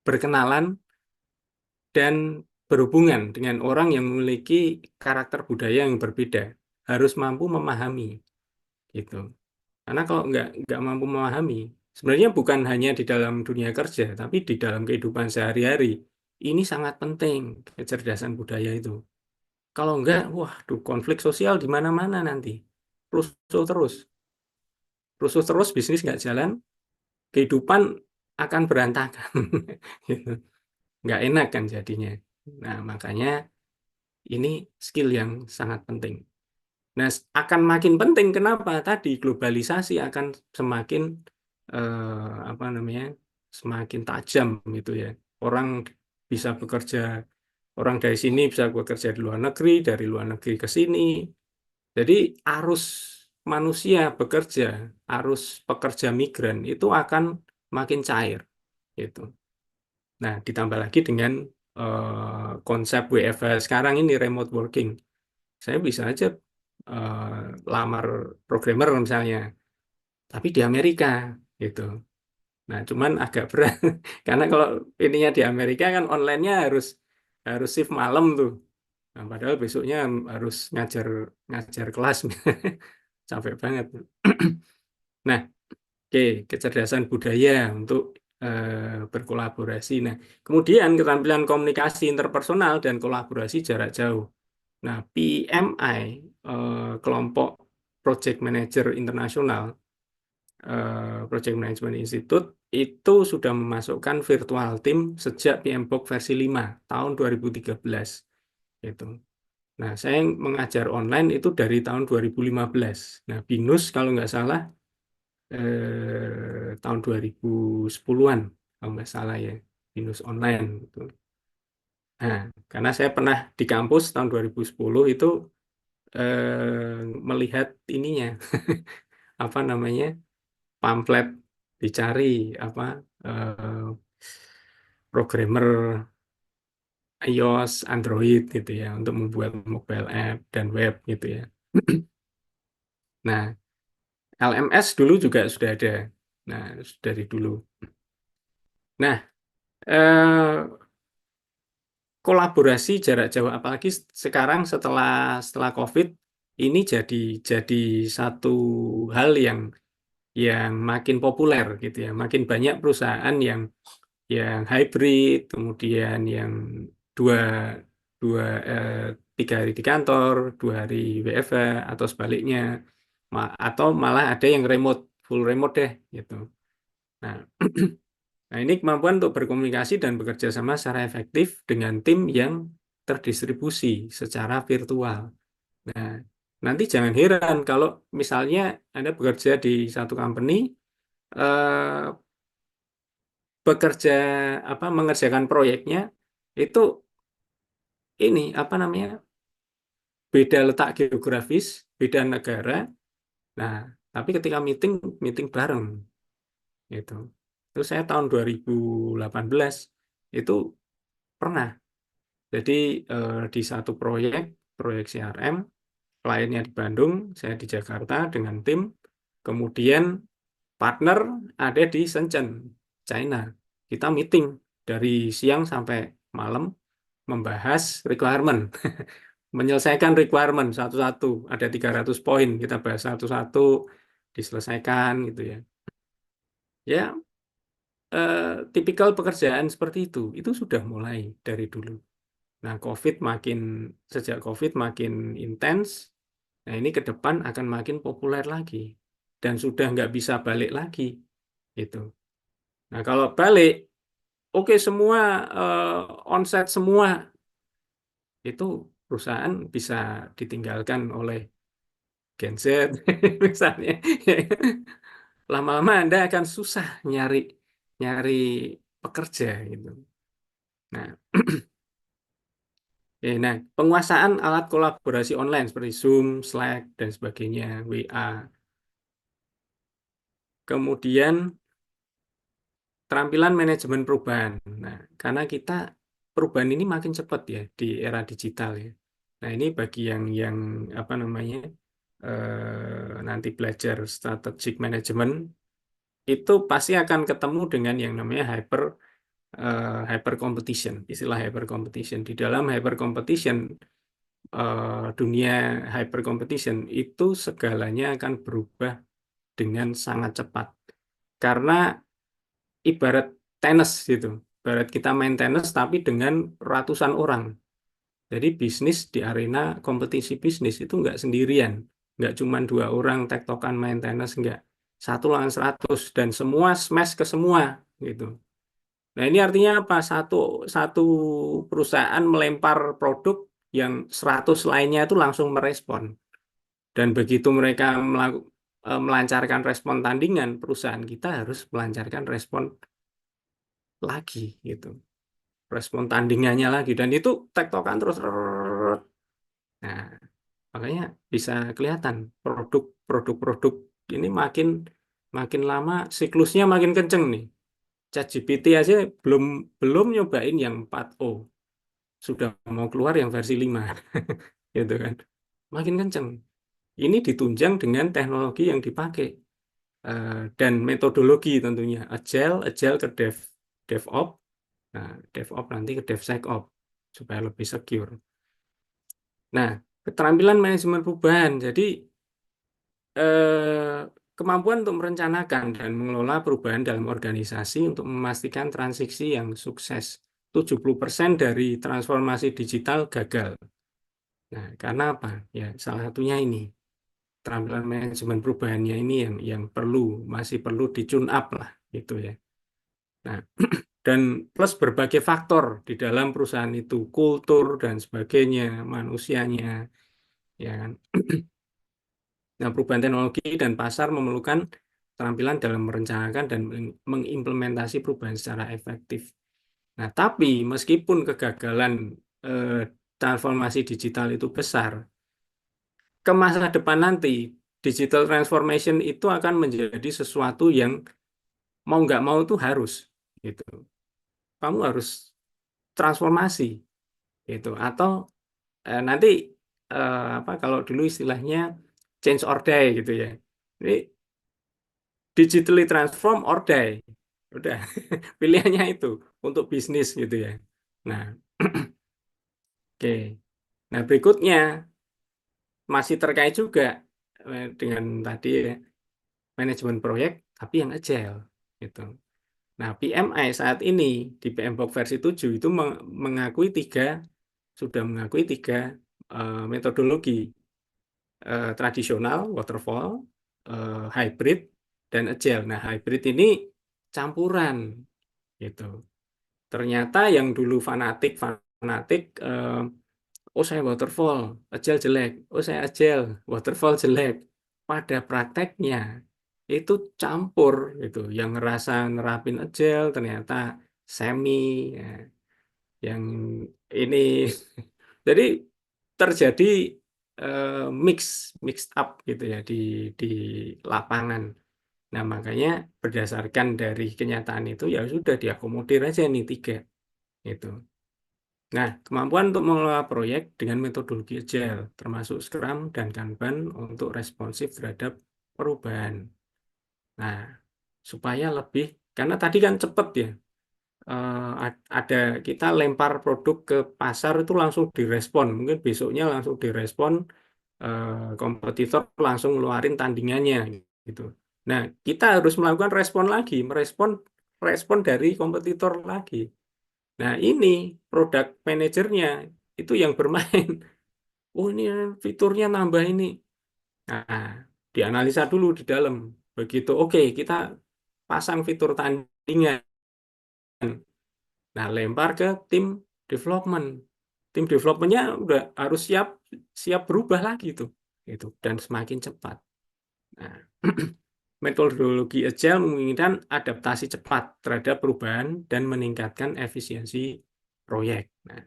berkenalan dan berhubungan dengan orang yang memiliki karakter budaya yang berbeda. Harus mampu memahami gitu. Karena kalau nggak mampu memahami, sebenarnya bukan hanya di dalam dunia kerja, tapi di dalam kehidupan sehari-hari. Ini sangat penting kecerdasan budaya itu. Kalau enggak, wah, duh, konflik sosial di mana-mana nanti. Rusuh terus. Rusuh terus, bisnis nggak jalan, kehidupan akan berantakan. Gitu. Nggak enak kan jadinya. Nah, makanya ini skill yang sangat penting. Nah, akan makin penting kenapa? Tadi globalisasi akan semakin apa namanya? Semakin tajam gitu ya. Orang bisa bekerja, orang dari sini bisa bekerja di luar negeri, dari luar negeri ke sini. Jadi arus manusia bekerja, arus pekerja migran itu akan makin cair gitu. Nah, ditambah lagi dengan konsep WFH sekarang ini remote working. Saya bisa aja lamar programmer misalnya, tapi di Amerika gitu. Nah, cuman agak berat karena kalau ininya di Amerika kan online-nya harus harus shift malam tuh. Nah, padahal besoknya harus ngajar ngajar kelas. Capek banget. Nah, oke, kecerdasan budaya untuk berkolaborasi. Nah, kemudian keterampilan komunikasi interpersonal dan kolaborasi jarak jauh. Nah, PMI, kelompok Project Manager Internasional, Project Management Institute, itu sudah memasukkan virtual team sejak PMBOK versi 5 tahun 2013. Gitu. Nah, saya mengajar online itu dari tahun 2015. Nah, BINUS kalau nggak salah tahun 2010-an, kalau nggak salah ya, BINUS online. Gitu. Nah, karena saya pernah di kampus tahun 2010 itu melihat ininya apa namanya pamflet dicari apa programmer iOS, Android gitu ya untuk membuat mobile app dan web gitu ya. Nah, LMS dulu juga sudah ada. Nah, dari dulu. Nah, kolaborasi jarak jauh apalagi sekarang setelah COVID ini jadi satu hal yang makin populer gitu ya. Makin banyak perusahaan yang hybrid, kemudian yang dua dua 3 hari di kantor, 2 hari WFH, atau sebaliknya. Atau malah ada yang remote, full remote deh, gitu. Nah, nah, ini kemampuan untuk berkomunikasi dan bekerja sama secara efektif dengan tim yang terdistribusi secara virtual. Nah, nanti jangan heran kalau misalnya Anda bekerja di satu company, eh, bekerja mengerjakan proyeknya itu ini apa namanya beda letak geografis, beda negara. Nah, tapi ketika meeting meeting bareng gitu. Terus saya tahun 2018 itu pernah. Jadi di satu proyek CRM, kliennya di Bandung, saya di Jakarta dengan tim. Kemudian partner ada di Shenzhen, China. Kita meeting dari siang sampai malam membahas requirement, menyelesaikan requirement satu-satu. Ada 300 poin, kita bahas satu-satu, diselesaikan gitu ya. Ya, eh, tipikal pekerjaan seperti itu sudah mulai dari dulu. Nah, sejak COVID makin intens, nah ini ke depan akan makin populer lagi. Dan sudah nggak bisa balik lagi, gitu. Nah, kalau balik, oke semua onsite semua, itu perusahaan bisa ditinggalkan oleh Gen Z, misalnya. Lama-lama Anda akan susah nyari nyari pekerja, gitu. Nah, nah, penguasaan alat kolaborasi online seperti Zoom, Slack, dan sebagainya, WA. Kemudian keterampilan manajemen perubahan. Nah, karena perubahan ini makin cepat ya di era digital ya. Nah, ini bagi yang apa namanya nanti belajar strategic management itu pasti akan ketemu dengan yang namanya hyper competition. Istilah hyper competition. Di dalam hyper competition dunia hyper competition itu segalanya akan berubah dengan sangat cepat. Karena ibarat tenis gitu. Ibarat kita main tenis tapi dengan ratusan orang. Jadi bisnis di arena kompetisi bisnis itu nggak sendirian. Nggak cuma 2 orang tektokan main tenis, nggak. 1 lawan 100 dan semua smash ke semua gitu. Nah ini artinya apa? Satu perusahaan melempar produk yang 100 lainnya itu langsung merespon. Dan begitu mereka melancarkan respon tandingan, perusahaan kita harus melancarkan respon lagi gitu. Respon tandingannya lagi dan itu tektokan terus. Nah, makanya bisa kelihatan produk-produk ini makin makin lama siklusnya makin kenceng nih. ChatGPT aja belum belum nyobain yang 4.0, sudah mau keluar yang versi 5 gitu kan. Makin kenceng. Ini ditunjang dengan teknologi yang dipakai dan metodologi tentunya agile, agile ke DevOps. Nah, DevOps nanti ke DevSecOps supaya lebih secure. Nah, keterampilan manajemen perubahan. Jadi, kemampuan untuk merencanakan dan mengelola perubahan dalam organisasi untuk memastikan transisi yang sukses. 70% dari transformasi digital gagal. Nah, karena apa? Ya, salah satunya ini. Keterampilan manajemen perubahannya ini yang masih perlu di-tune up lah, gitu ya. Nah, dan plus berbagai faktor di dalam perusahaan itu, kultur dan sebagainya, manusianya, ya kan. Nah, perubahan teknologi dan pasar memerlukan keterampilan dalam merencanakan dan mengimplementasi perubahan secara efektif. Nah, tapi meskipun kegagalan eh, transformasi digital itu besar, ke masa depan nanti digital transformation itu akan menjadi sesuatu yang mau nggak mau itu harus, gitu. Kamu harus transformasi, gitu. Atau nanti apa kalau dulu istilahnya change or die gitu ya. Ini digitally transform or die. Udah, pilihannya itu untuk bisnis gitu ya. Nah, oke. Nah, berikutnya masih terkait juga dengan tadi ya, manajemen proyek tapi yang agile gitu. Nah, PMI saat ini di PMBOK versi 7 itu sudah mengakui tiga metodologi tradisional, waterfall, hybrid, dan agile. Nah, hybrid ini campuran gitu. Ternyata yang dulu fanatik, oh saya waterfall, agile jelek. Oh saya agile, waterfall jelek. Pada prakteknya itu campur gitu. Yang ngerasa nerapin agile ternyata semi, ya. Yang ini jadi terjadi eh, mix mixed up gitu ya di lapangan. Nah, makanya berdasarkan dari kenyataan itu ya sudah diakomodir aja nih tiga itu. Nah, kemampuan untuk mengelola proyek dengan metodologi agile, termasuk Scrum dan Kanban untuk responsif terhadap perubahan. Nah, supaya lebih, karena tadi kan cepet ya, ada kita lempar produk ke pasar itu langsung direspon, mungkin besoknya langsung direspon, kompetitor langsung ngeluarin tandingannya gitu. Nah, kita harus melakukan respon lagi, respon dari kompetitor lagi. Nah, ini produk manajernya itu yang bermain. Oh, ini fiturnya nambah ini. Nah, dianalisa dulu di dalam. Begitu, oke, kita pasang fitur tandingan. Nah, lempar ke tim development. Tim developmentnya udah harus siap siap berubah lagi tuh. Itu dan semakin cepat. Nah, metodologi Agile memungkinkan adaptasi cepat terhadap perubahan dan meningkatkan efisiensi proyek. Nah,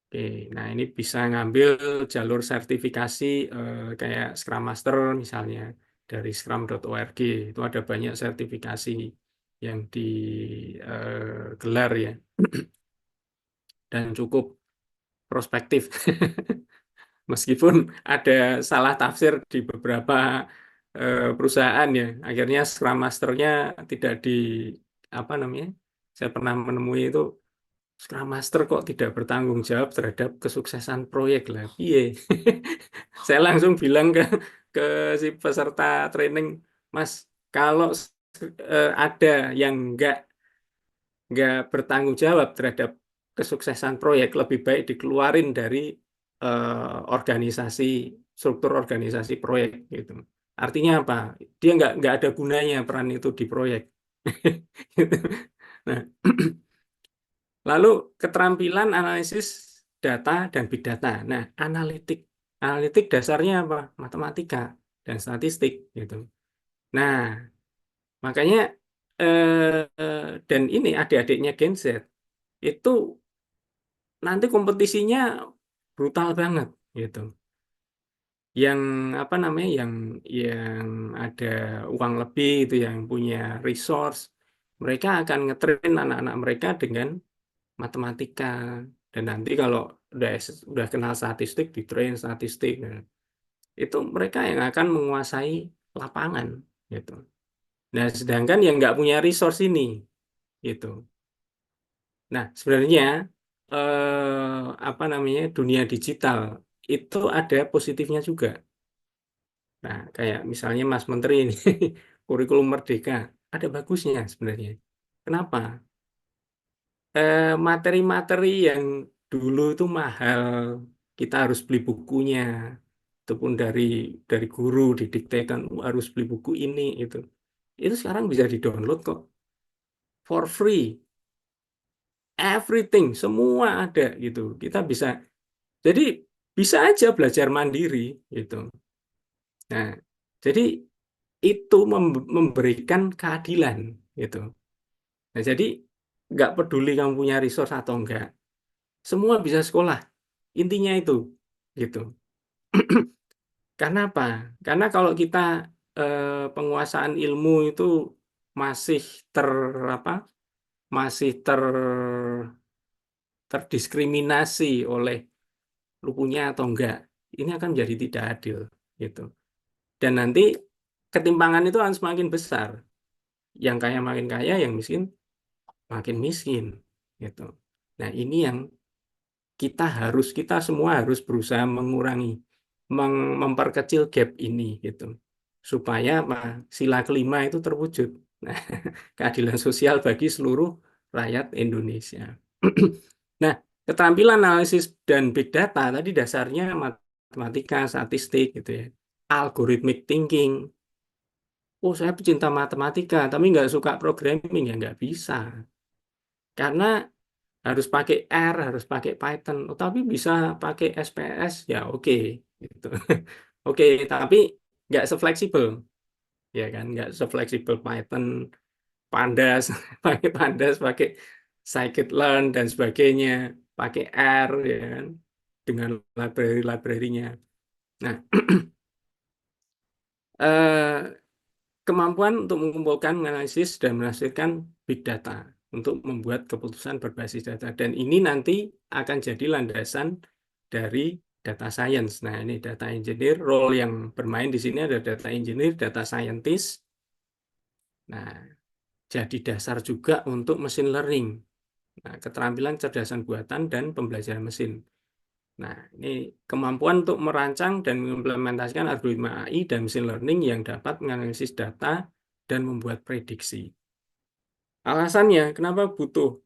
oke, nah ini bisa ngambil jalur sertifikasi kayak Scrum Master misalnya dari scrum.org. Itu ada banyak sertifikasi yang digelar ya dan cukup prospektif. Meskipun ada salah tafsir di beberapa perusahaan ya, akhirnya Scrum Master-nya tidak di apa namanya? Saya pernah menemui itu Scrum Master kok tidak bertanggung jawab terhadap kesuksesan proyek lah. Iya. Saya langsung bilang ke si peserta training, Mas, kalau ada yang nggak bertanggung jawab terhadap kesuksesan proyek, lebih baik dikeluarin dari organisasi, struktur organisasi proyek gitu. Artinya apa? Dia nggak ada gunanya peran itu di proyek. Gitu. Nah, lalu keterampilan analisis data dan big data. Nah, analitik dasarnya apa? Matematika dan statistik gitu. Nah, makanya dan ini adik-adiknya Gen Z itu nanti kompetisinya brutal banget gitu. Yang apa namanya yang ada uang lebih itu yang punya resource, mereka akan ngetrain anak-anak mereka dengan matematika dan nanti kalau udah udah kenal statistik ditrain statistik. Nah, itu mereka yang akan menguasai lapangan gitu. Nah, sedangkan yang nggak punya resource ini gitu. Nah, sebenarnya apa namanya dunia digital itu ada positifnya juga. Nah, kayak misalnya Mas Menteri ini kurikulum Merdeka ada bagusnya sebenarnya. Kenapa? Materi-materi yang dulu itu mahal, kita harus beli bukunya, itu pun dari guru didiktekan harus beli buku ini itu. Itu sekarang bisa di-download kok for free, everything semua ada gitu. Kita bisa jadi bisa aja belajar mandiri gitu. Nah, jadi itu memberikan keadilan gitu. Nah, jadi nggak peduli kamu punya resource atau enggak, semua bisa sekolah. Intinya itu gitu. Karena apa? Karena kalau kita penguasaan ilmu itu masih ter apa? Masih terdiskriminasi oleh lu punya atau enggak, ini akan menjadi tidak adil gitu. Dan nanti ketimpangan itu akan semakin besar. Yang kaya makin kaya, yang miskin makin miskin gitu. Nah, ini yang kita semua harus berusaha mengurangi, memperkecil gap ini gitu. Supaya apa? Sila kelima itu terwujud. Nah, keadilan sosial bagi seluruh rakyat Indonesia. Nah, Keterampilan analisis dan big data tadi dasarnya matematika, statistik gitu ya. Algorithmic thinking. Oh, saya pecinta matematika, tapi nggak suka programming ya nggak bisa. Karena harus pakai R, harus pakai Python. Oh, tapi bisa pakai SPS, ya oke. Gitu. Oke, tapi nggak sefleksibel, ya kan? Nggak sefleksibel Python, Pandas, pakai Pandas, pakai scikit-learn dan sebagainya, pakai R, ya kan? Dengan library-library-nya. Nah, kemampuan untuk mengumpulkan, menganalisis, dan menghasilkan big data untuk membuat keputusan berbasis data. Dan ini nanti akan jadi landasan dari data science. Nah, ini data engineer, role yang bermain di sini ada data engineer, data scientist. Nah, jadi dasar juga untuk machine learning. Nah, keterampilan cerdasan buatan dan pembelajaran mesin. Nah, ini kemampuan untuk merancang dan mengimplementasikan algoritma AI dan machine learning yang dapat menganalisis data dan membuat prediksi. Alasannya, kenapa butuh?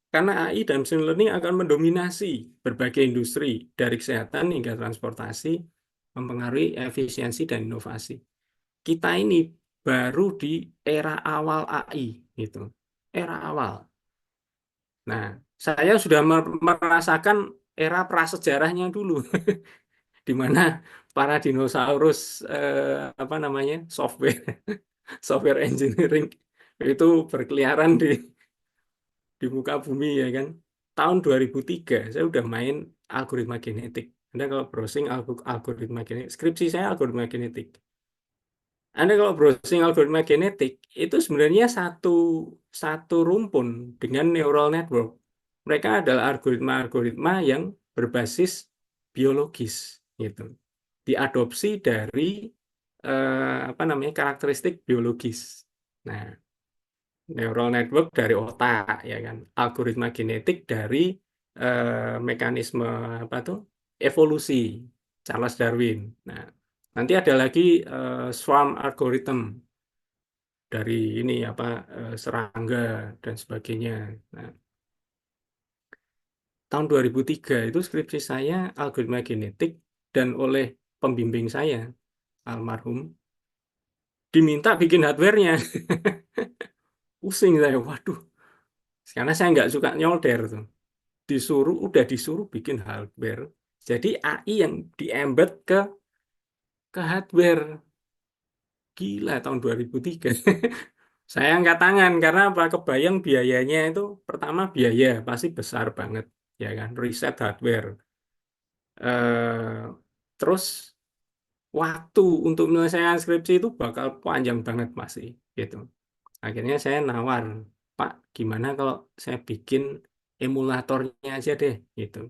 Karena AI dan machine learning akan mendominasi berbagai industri, dari kesehatan hingga transportasi, mempengaruhi efisiensi dan inovasi. Kita ini baru di era awal AI, gitu. Era awal. Nah, saya sudah merasakan era prasejarahnya dulu. Di mana para dinosaurus apa namanya software software engineering itu berkeliaran di muka bumi ya kan. Tahun 2003 saya udah main algoritma genetik. Anda kalau browsing algoritma genetik, skripsi saya algoritma genetik. Anda kalau browsing algoritma genetik itu sebenarnya satu satu rumpun dengan neural network. Mereka adalah algoritma-algoritma yang berbasis biologis gitu. Diadopsi dari apa namanya karakteristik biologis. Nah, neural network dari otak ya kan, algoritma genetik dari mekanisme apa tuh evolusi Charles Darwin. Nah, nanti ada lagi swarm algorithm dari ini apa serangga dan sebagainya. Nah, tahun 2003 itu skripsi saya algoritma genetik dan oleh pembimbing saya almarhum diminta bikin hardware-nya. Pusing saya, waduh. Karena saya nggak suka nyolder tuh. Udah disuruh bikin hardware. Jadi AI yang di-embed ke hardware. Gila tahun 2003. Saya angkat tangan karena apa? Kebayang biayanya itu pertama biaya pasti besar banget, ya kan? Riset hardware. Eh, terus waktu untuk menyelesaikan skripsi itu bakal panjang banget masih, gitu. Akhirnya saya nawar, Pak, gimana kalau saya bikin emulatornya aja deh, gitu.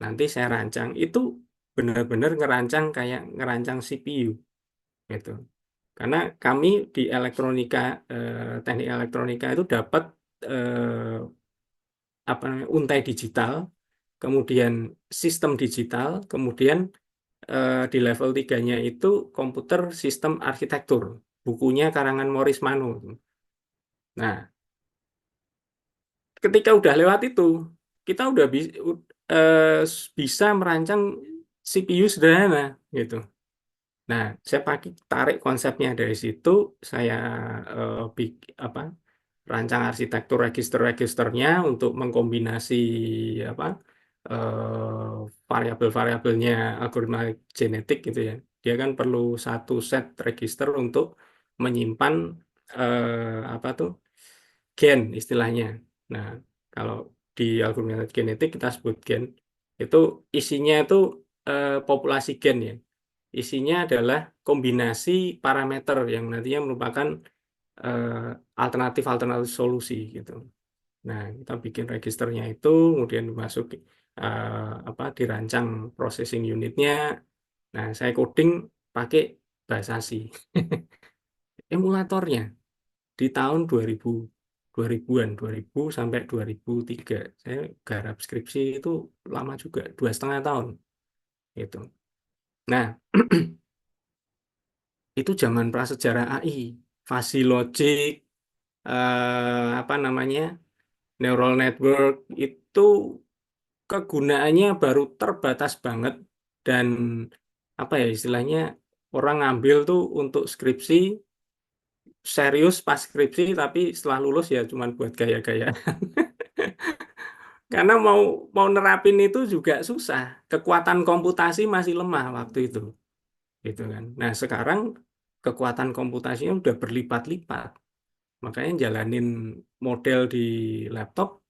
Nanti saya rancang. Itu benar-benar ngerancang kayak ngerancang CPU, gitu. Karena kami di elektronika, teknik elektronika itu dapat eh, apa namanya, untai digital, kemudian sistem digital, kemudian di level tiganya itu komputer sistem arsitektur. Bukunya karangan Morris Mano. Nah, ketika udah lewat itu, kita udah bisa merancang CPU sederhana gitu. Nah, saya pakai tarik konsepnya dari situ, saya apa rancang arsitektur register-registernya untuk mengkombinasi apa variabel-variabelnya algoritma genetik gitu ya. Dia kan perlu satu set register untuk menyimpan apa tuh gen istilahnya. Nah, kalau di algoritma genetik kita sebut gen itu isinya itu populasi gen ya. Isinya adalah kombinasi parameter yang nantinya merupakan eh, alternatif-alternatif solusi gitu. Nah, kita bikin registernya itu, kemudian masuk apa dirancang processing unitnya. Nah, saya coding pakai bahasa C. Emulatornya di tahun 2000 2000-an 2000 sampai 2003 saya garap skripsi itu lama juga 2,5 tahun itu. Nah, itu zaman prasejarah AI, fuzzy logic, apa namanya, neural network itu kegunaannya baru terbatas banget dan apa ya istilahnya orang ngambil tuh untuk skripsi serius pas skripsi tapi setelah lulus ya cuman buat gaya-gaya. Karena mau mau nerapin itu juga susah. Kekuatan komputasi masih lemah waktu itu, gitu kan. Nah, sekarang kekuatan komputasinya udah berlipat-lipat. Makanya jalanin model di laptop,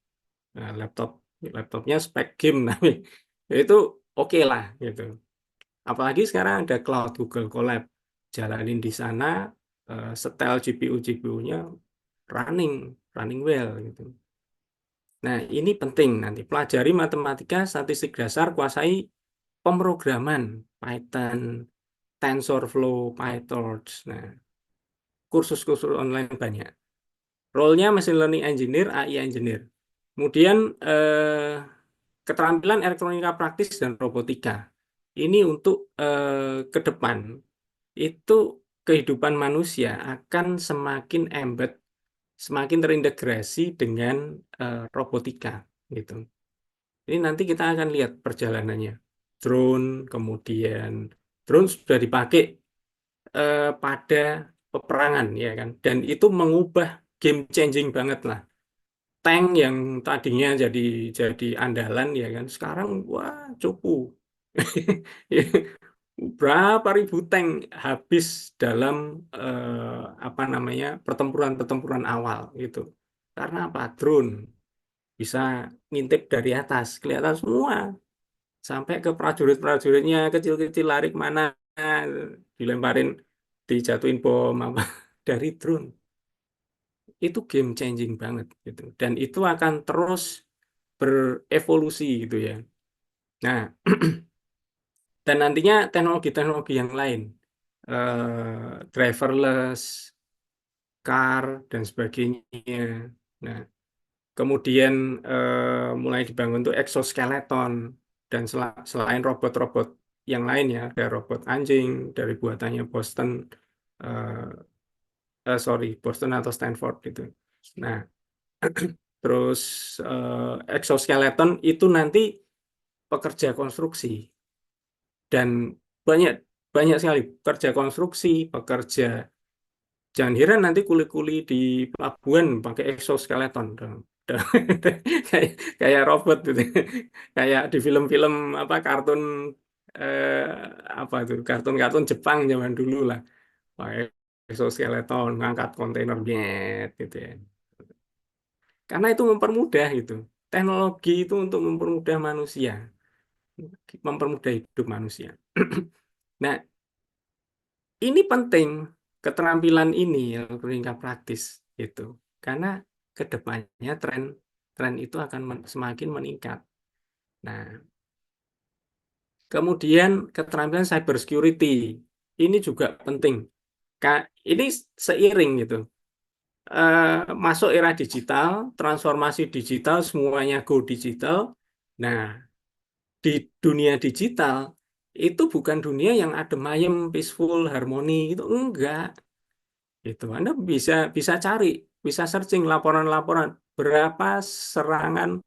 nah, laptopnya spek game tapi ya itu oke lah gitu. Apalagi sekarang ada cloud Google Colab, jalanin di sana, setel GPU GPU-nya running running well gitu. Nah, ini penting nanti pelajari matematika, statistik dasar, kuasai pemrograman Python, TensorFlow, PyTorch. Nah, kursus-kursus online banyak. Role-nya Machine Learning Engineer, AI Engineer. Kemudian keterampilan elektronika praktis dan robotika. Ini untuk ke depan itu kehidupan manusia akan semakin embed, semakin terintegrasi dengan robotika gitu. Ini nanti kita akan lihat perjalanannya. Drone, kemudian drone sudah dipakai pada peperangan ya kan, dan itu mengubah game changing banget lah. Tank yang tadinya jadi andalan ya kan, sekarang wah cupu. Berapa ribu tank habis dalam apa namanya pertempuran-pertempuran awal gitu. Karena apa? Drone bisa ngintip dari atas, kelihatan semua. Sampai ke prajurit-prajuritnya kecil-kecil lari kemana, dilemparin, dijatuhin bom apa dari drone. Itu game changing banget gitu. Dan itu akan terus berevolusi gitu ya. Nah, dan nantinya teknologi-teknologi yang lain, driverless, car, dan sebagainya. Nah, kemudian mulai dibangun tuh exoskeleton dan selain robot-robot yang lain ya, ada robot anjing dari buatannya Boston, eh sorry Boston atau Stanford gitu. Nah, terus exoskeleton itu nanti pekerja konstruksi dan banyak banyak sekali pekerja konstruksi, pekerja. Jangan heran nanti kuli-kuli di pelabuhan pakai exoskeleton dong. Kayak kayak robot gitu. Kayak di film-film apa kartun eh, apa tuh? Kartun-kartun Jepang zaman dulu lah. Pakai exoskeleton ngangkat kontainer net gitu ya. Karena itu mempermudah gitu. Teknologi itu untuk mempermudah manusia, mempermudah hidup manusia. Nah, ini penting keterampilan ini yang tingkat praktis gitu. Karena ke depannya tren tren itu akan semakin meningkat. Nah, kemudian keterampilan cyber security ini juga penting. Ini seiring gitu. Masuk era digital, transformasi digital, semuanya go digital. Nah, di dunia digital itu bukan dunia yang adem ayem, peaceful, harmoni gitu, enggak. Itu Anda bisa bisa cari, bisa searching laporan-laporan berapa serangan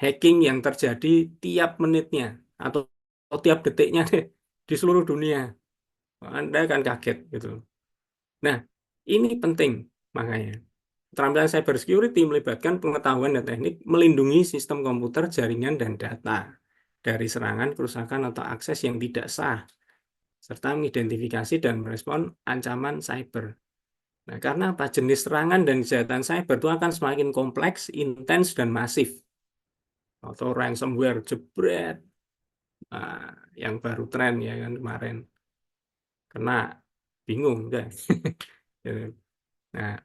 hacking yang terjadi tiap menitnya atau, tiap detiknya deh, di seluruh dunia. Anda akan kaget gitu. Nah, ini penting makanya. Keterampilan cyber security melibatkan pengetahuan dan teknik melindungi sistem komputer, jaringan, dan data dari serangan, kerusakan, atau akses yang tidak sah, serta mengidentifikasi dan merespon ancaman cyber. Nah, karena apa? Jenis serangan dan kejahatan cyber itu akan semakin kompleks, intens, dan masif. Atau ransomware, jebret. Nah, yang baru tren ya kan kemarin. Kena, bingung deh. Nah,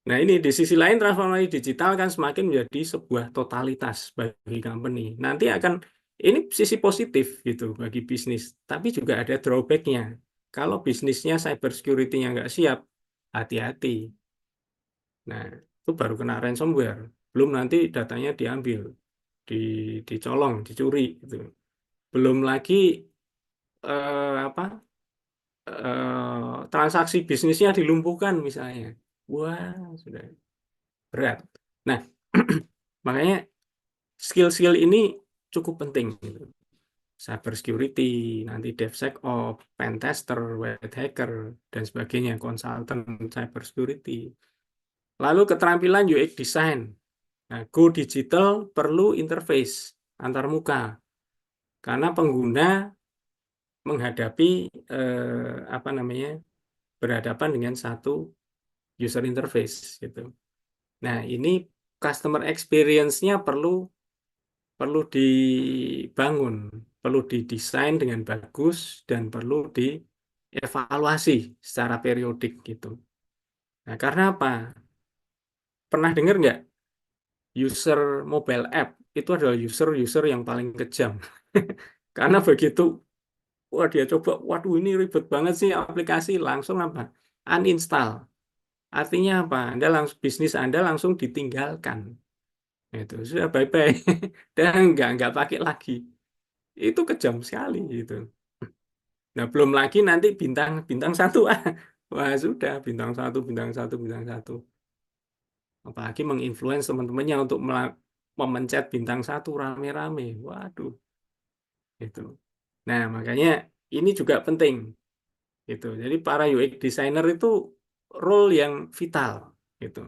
nah ini di sisi lain transformasi digital kan semakin menjadi sebuah totalitas bagi company. Nanti akan, ini sisi positif gitu bagi bisnis. Tapi juga ada drawback-nya. Kalau bisnisnya cyber security-nya nggak siap, hati-hati. Nah, itu baru kena ransomware. Belum nanti datanya diambil, di, dicolong, dicuri gitu. Belum lagi apa transaksi bisnisnya dilumpuhkan misalnya. Wah, sudah berat. Nah, makanya skill-skill ini cukup penting gitu. Cyber security, nanti DevSecOps, pen tester, white hacker, dan sebagainya, konsultan cyber security. Lalu keterampilan UX design. Nah, Go Digital perlu interface antar muka karena pengguna menghadapi apa namanya berhadapan dengan satu user interface gitu. Nah, ini customer experience-nya perlu perlu dibangun, perlu didesain dengan bagus dan perlu dievaluasi secara periodik gitu. Nah, karena apa? Pernah dengar nggak user mobile app itu adalah user-user yang paling kejam. Karena begitu, wah dia coba, waduh ini ribet banget sih aplikasi, langsung apa? Uninstall. Artinya apa? Anda langsung bisnis Anda langsung ditinggalkan. Itu sudah bye-bye dan nggak pakai lagi. Itu kejam sekali gitu. Nah, belum lagi nanti bintang bintang satu. Wah, sudah bintang satu, bintang satu, bintang satu. Apalagi menginfluence teman-temannya untuk memencet bintang satu rame-rame. Waduh, itu. Nah, makanya ini juga penting gitu. Jadi para UX designer itu role yang vital gitu.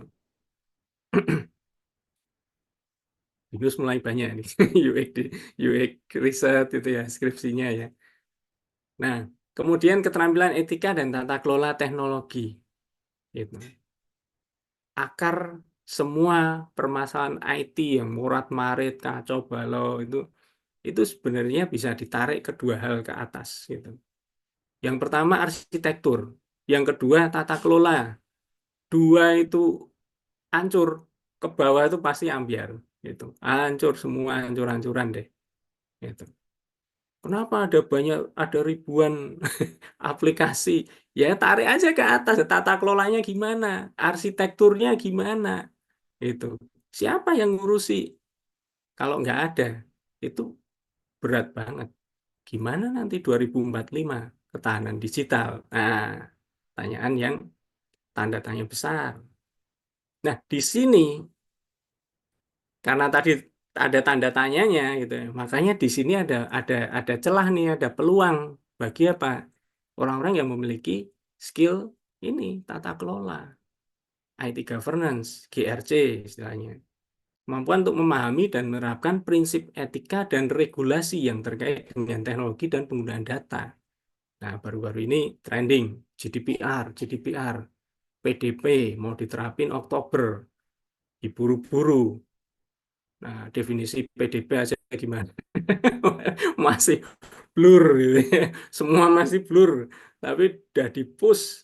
Binus mulai banyak nih UX research itu ya skripsinya ya. Nah, kemudian keterampilan etika dan tata kelola teknologi gitu. Akar semua permasalahan IT yang murat-marit, kacau balau itu sebenarnya bisa ditarik kedua hal ke atas gitu. Yang pertama arsitektur, yang kedua tata kelola. Dua itu hancur, ke bawah itu pasti ambiar gitu. Hancur semua, hancur-hancuran deh gitu. Kenapa ada ribuan aplikasi? Ya tarik aja ke atas, tata kelolanya gimana, arsitekturnya gimana, itu. Siapa yang ngurusi? Kalau nggak ada, itu berat banget. Gimana nanti 2045 ketahanan digital? Nah, pertanyaan yang tanda tanya besar. Nah, di sini karena tadi ada tanda tanyanya gitu ya, makanya di sini ada celah nih, ada peluang bagi apa? Orang-orang yang memiliki skill ini tata kelola, IT governance, GRC istilahnya. Kemampuan untuk memahami dan menerapkan prinsip etika dan regulasi yang terkait dengan teknologi dan penggunaan data. Nah, baru-baru ini trending GDPR, PDP mau diterapin Oktober, diburu-buru. Nah, definisi PDP aja gimana? Masih blur gitu ya. Semua masih blur, tapi udah di-push.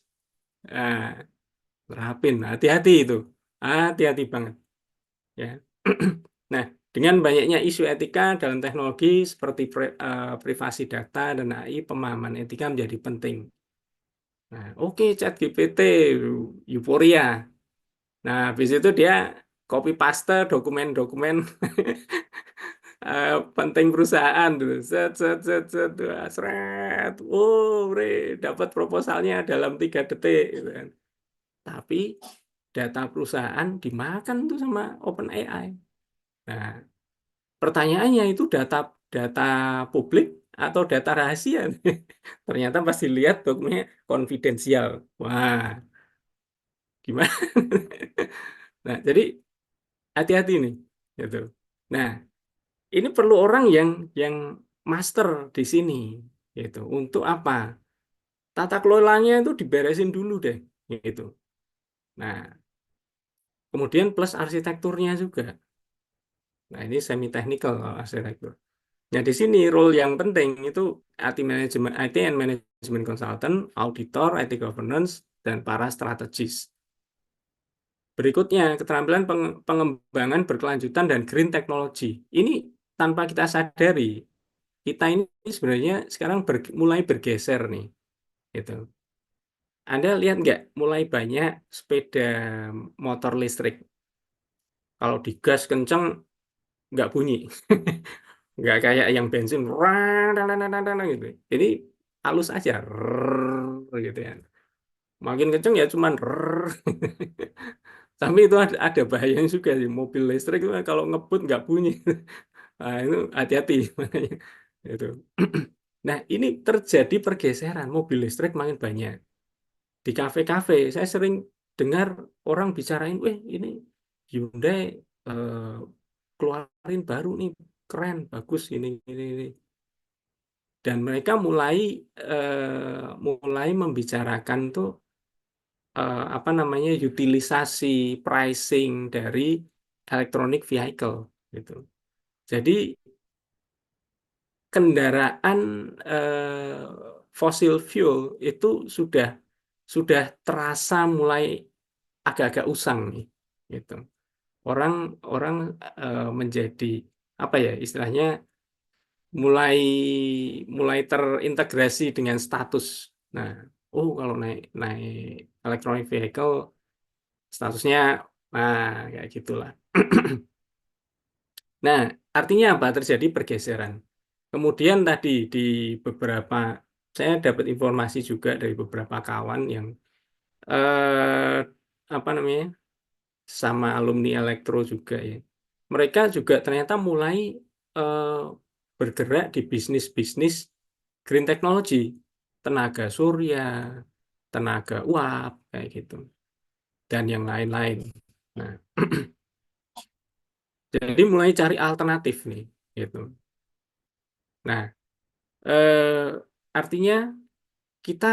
Nah, terapin, hati-hati itu. Hati-hati banget ya. Nah, dengan banyaknya isu etika dalam teknologi seperti privasi data dan AI, pemahaman etika menjadi penting. Nah, oke, ChatGPT, euforia. Nah, habis itu dia copy paste dokumen-dokumen penting perusahaan tuh. Set, set, set, set, wah, seret. Oh, dapat proposalnya dalam 3 detik. Gitu kan. Tapi data perusahaan dimakan tuh sama OpenAI. Nah, pertanyaannya itu data data publik atau data rahasia? Ternyata pas dilihat dokumennya konfidensial. Wah, gimana? Nah, jadi hati-hati nih, gitu. Nah, ini perlu orang yang master di sini, gitu. Untuk apa? Tata kelolanya itu diberesin dulu deh, gitu. Nah, kemudian plus arsitekturnya juga. Nah, ini semi technical arsitektur. Nah, di sini role yang penting itu IT and management consultant, auditor, IT governance, dan para strategis. Berikutnya, keterampilan pengembangan berkelanjutan dan green technology. Ini tanpa kita sadari, kita ini sebenarnya sekarang mulai bergeser nih. Gitu. Anda lihat nggak, mulai banyak sepeda motor listrik. Kalau digas kenceng, nggak bunyi. Nggak kayak yang bensin gitu. Jadi halus aja gitu ya. Makin kenceng ya cuman Tapi itu ada bahayanya juga sih. Mobil listrik itu kalau ngebut nggak bunyi. Nah, itu hati-hati. Makanya itu. Nah, ini terjadi pergeseran. Mobil listrik makin banyak. Di kafe-kafe, saya sering dengar orang bicarain, weh ini Hyundai eh, keluarin baru nih, keren, bagus, ini. Dan mereka mulai membicarakan tuh apa namanya utilisasi pricing dari electronic vehicle gitu. Jadi kendaraan fosil fuel itu sudah terasa mulai agak-agak usang nih gitu. Orang orang menjadi apa ya istilahnya mulai mulai terintegrasi dengan status. Nah, oh kalau naik naik electronic vehicle statusnya nah kayak gitulah. Nah, artinya apa? Terjadi pergeseran. Kemudian tadi di beberapa saya dapat informasi juga dari beberapa kawan yang eh, apa namanya sama alumni elektro juga ya. Mereka juga ternyata mulai eh, bergerak di bisnis-bisnis green technology, tenaga surya, tenaga uap kayak gitu, dan yang lain-lain. Nah, jadi mulai cari alternatif nih, gitu. Nah, artinya kita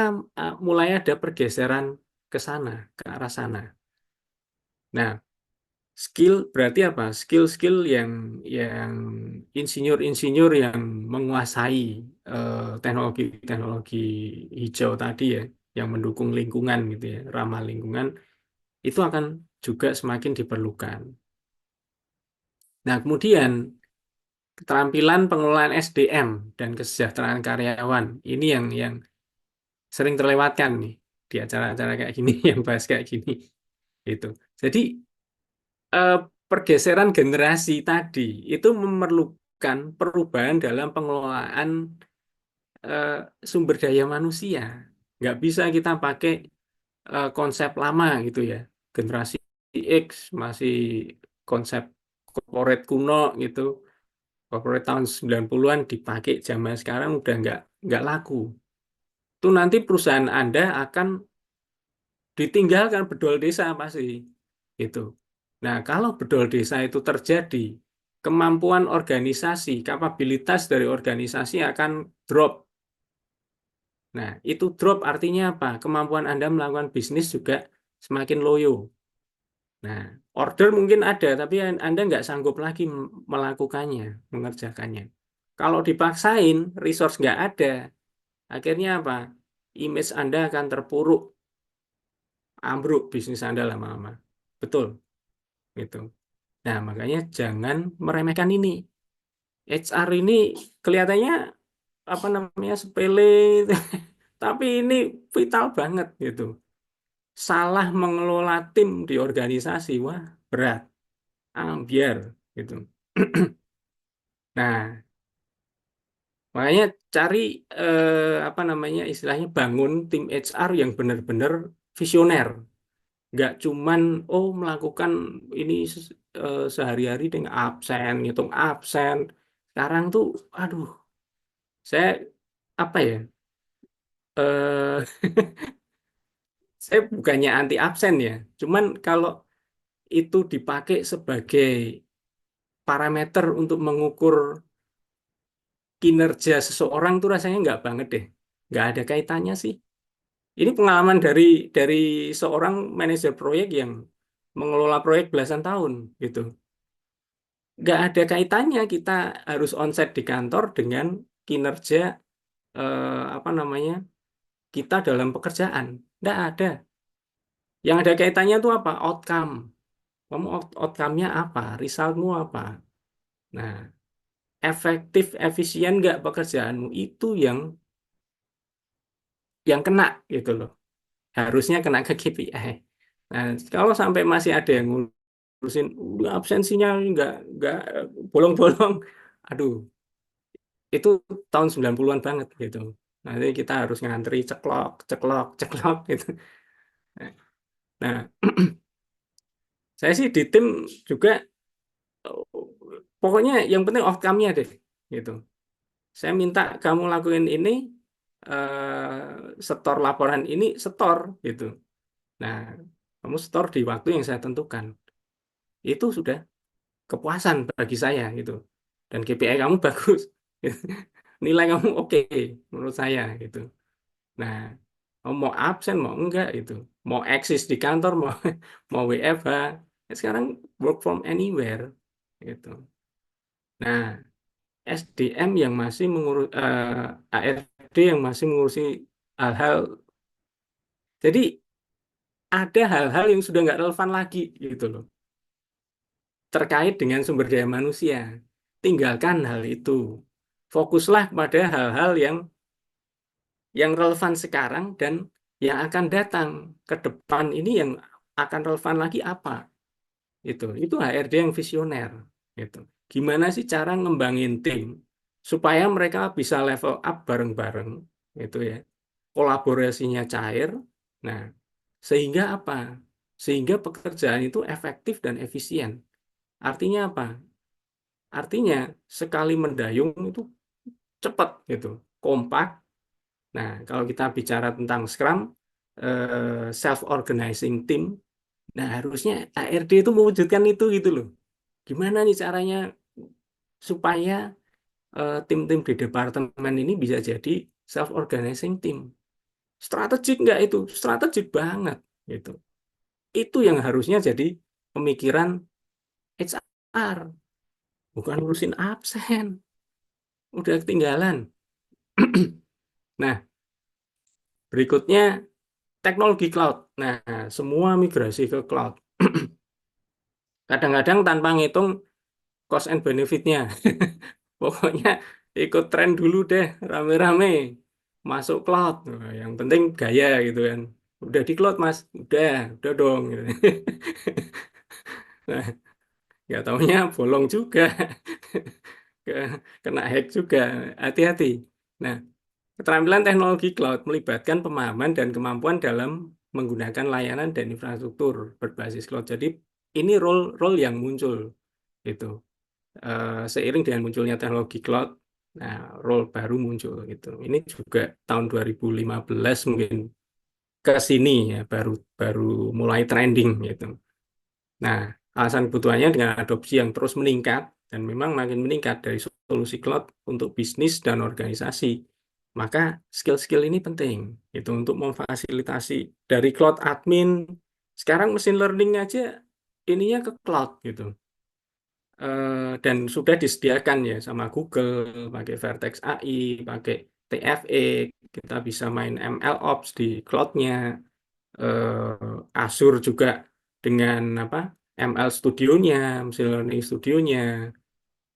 mulai ada pergeseran ke sana, ke arah sana. Nah, skill berarti apa? Skill-skill yang insinyur-insinyur yang menguasai teknologi-teknologi hijau tadi ya, yang mendukung lingkungan gitu ya, ramah lingkungan, itu akan juga semakin diperlukan. Nah, kemudian keterampilan pengelolaan SDM dan kesejahteraan karyawan ini yang sering terlewatkan nih di acara-acara kayak gini, yang bahas kayak gini, gitu. Jadi eh, pergeseran generasi tadi itu memerlukan perubahan dalam pengelolaan eh, sumber daya manusia. Nggak bisa kita pakai konsep lama gitu ya. Generasi X masih konsep corporate kuno gitu. Corporate tahun 90-an dipakai zaman sekarang udah nggak laku. Itu nanti perusahaan Anda akan ditinggalkan bedol desa pasti. Gitu. Nah, kalau bedol desa itu terjadi, kemampuan organisasi, kapabilitas dari organisasi akan drop. Nah, itu drop artinya apa? Kemampuan Anda melakukan bisnis juga semakin loyo. Nah, order mungkin ada, tapi Anda nggak sanggup lagi melakukannya, mengerjakannya. Kalau dipaksain, resource nggak ada, akhirnya apa? Image Anda akan terpuruk, ambruk bisnis Anda lama-lama. Betul, gitu. Nah, makanya jangan meremehkan ini. HR ini kelihatannya apa namanya sepele, tapi ini vital banget gitu. Salah mengelola tim di organisasi, wah berat, ambiar gitu. Nah, makanya cari apa namanya istilahnya bangun tim HR yang benar-benar visioner, nggak cuman oh melakukan ini sehari-hari dengan absen, ngitung absen. Sekarang tuh, aduh, saya apa ya? eh saya bukannya anti absen ya, cuman kalau itu dipakai sebagai parameter untuk mengukur kinerja seseorang tuh rasanya nggak banget deh, nggak ada kaitannya sih. Ini pengalaman dari seorang manajer proyek yang mengelola proyek belasan tahun gitu. Nggak ada kaitannya kita harus onsite di kantor dengan kinerja apa namanya kita dalam pekerjaan. Nggak ada. Yang ada kaitannya tuh apa? Outcome. Kamu outcome-nya apa? Resultmu apa? Nah, efektif, efisien nggak pekerjaanmu itu yang kena gitu loh. Harusnya kena ke KPI. Nah, kalau sampai masih ada yang ngurusin absensinya nggak bolong-bolong, aduh, itu tahun 90-an banget gitu. Nanti kita harus ngantri ceklok, ceklok, ceklok gitu. Nah, Saya sih di tim juga, eh, pokoknya yang penting outcome-nya deh, gitu. Saya minta kamu lakuin ini, setor laporan ini, setor, gitu. Nah, kamu setor di waktu yang saya tentukan. Itu sudah kepuasan bagi saya, gitu. Dan KPI kamu bagus. Nilai kamu oke menurut saya, gitu. Nah, kamu mau absen mau enggak itu, mau eksis di kantor mau mau WFH, ya sekarang work from anywhere, gitu. Nah, SDM yang masih mengurus, ARD yang masih mengurusi hal-hal, jadi ada hal-hal yang sudah nggak relevan lagi, gitu loh, terkait dengan sumber daya manusia. Tinggalkan hal itu, fokuslah pada hal-hal yang relevan sekarang dan yang akan datang ke depan ini, yang akan relevan lagi apa. Itu HRD yang visioner, gitu. Gimana sih cara ngembangin tim supaya mereka bisa level up bareng-bareng, gitu ya, kolaborasinya cair. Nah, sehingga apa, sehingga pekerjaan itu efektif dan efisien. Artinya apa? Artinya sekali mendayung itu cepat, gitu, kompak. Nah, kalau kita bicara tentang Scrum, self organizing team, nah harusnya HRD itu mewujudkan itu, gitu loh. Gimana nih caranya supaya tim-tim di departemen ini bisa jadi self-organizing team. Strategik nggak itu? Strategik banget, gitu. Itu yang harusnya jadi pemikiran HR, bukan ngurusin absen. Udah ketinggalan. Nah, berikutnya teknologi cloud. Nah, semua migrasi ke cloud. Kadang-kadang tanpa ngitung cost and benefitnya. Pokoknya ikut tren dulu deh, rame-rame. Masuk cloud. Nah, yang penting gaya, gitu kan. Udah di cloud, Mas. Udah dong, gitu. Nah, nggak taunya bolong juga. Kena hack juga. Hati-hati. Nah, keterampilan teknologi cloud melibatkan pemahaman dan kemampuan dalam menggunakan layanan dan infrastruktur berbasis cloud. Jadi ini role-role yang muncul, gitu. Seiring dengan munculnya teknologi cloud, nah role baru muncul, gitu. Ini juga tahun 2015 mungkin ke sini ya, baru baru mulai trending, gitu. Nah, alasan kebutuhannya dengan adopsi yang terus meningkat dan memang makin meningkat dari solusi cloud untuk bisnis dan organisasi. Maka skill-skill ini penting, itu untuk memfasilitasi dari cloud admin. Sekarang machine learning aja ininya ke cloud, gitu. Dan sudah disediakan ya sama Google, pakai Vertex AI, pakai TFE, kita bisa main MLOps di cloud-nya. Azure juga dengan apa, ML Studio-nya, Machine Learning Studio-nya.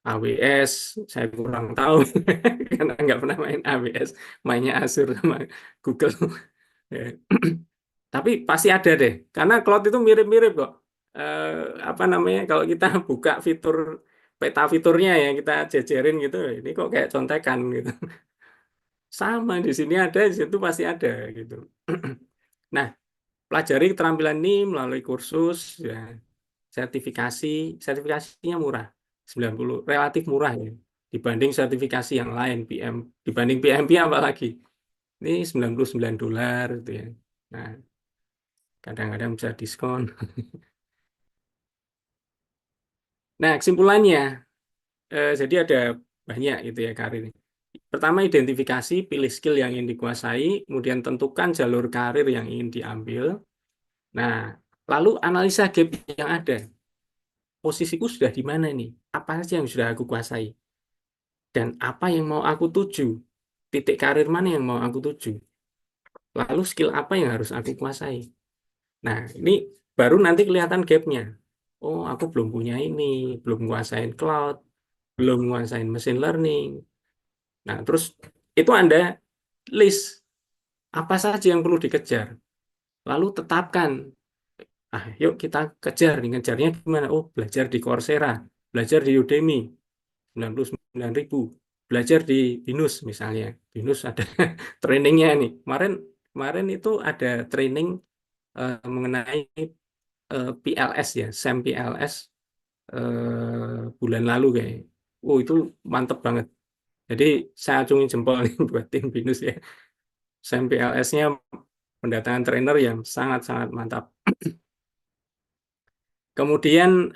AWS saya kurang tahu karena nggak pernah main AWS, mainnya Azure sama Google. Ya. Tapi pasti ada deh, karena cloud itu mirip-mirip kok. Eh, apa namanya, kalau kita buka fitur peta fiturnya ya, kita jejerin gitu, ini kok kayak contekan, gitu. Sama di sini ada, di situ pasti ada, gitu. Nah, pelajari keterampilan ini melalui kursus ya, sertifikasi. Sertifikasinya murah, 90, relatif murah ya, dibanding sertifikasi yang lain, dibanding PMP apalagi. Ini $99 gitu ya. Nah, kadang-kadang bisa diskon. Nah, kesimpulannya, jadi ada banyak itu ya karir. Pertama, identifikasi, pilih skill yang ingin dikuasai, kemudian tentukan jalur karir yang ingin diambil. Nah, lalu analisa gap yang ada. Posisiku sudah di mana nih? Apa saja yang sudah aku kuasai? Dan apa yang mau aku tuju? Titik karir mana yang mau aku tuju? Lalu skill apa yang harus aku kuasai? Nah, ini baru nanti kelihatan gapnya. Oh, aku belum punya ini, belum nguasain cloud, belum nguasain machine learning. Nah, terus itu Anda list apa saja yang perlu dikejar. Lalu tetapkan, yuk kita kejar. Nih, ngejarnya gimana? Oh, belajar di Coursera, belajar di Udemy, 99.000. Belajar di Binus misalnya. Binus ada trainingnya nih. Kemarin kemarin itu ada training mengenai PLS ya, SEM PLS bulan lalu kayak. Oh itu mantep banget. Jadi saya acungin jempol nih buat tim BINUS ya. SEM PLS-nya pendatangan trainer yang sangat-sangat mantap. Kemudian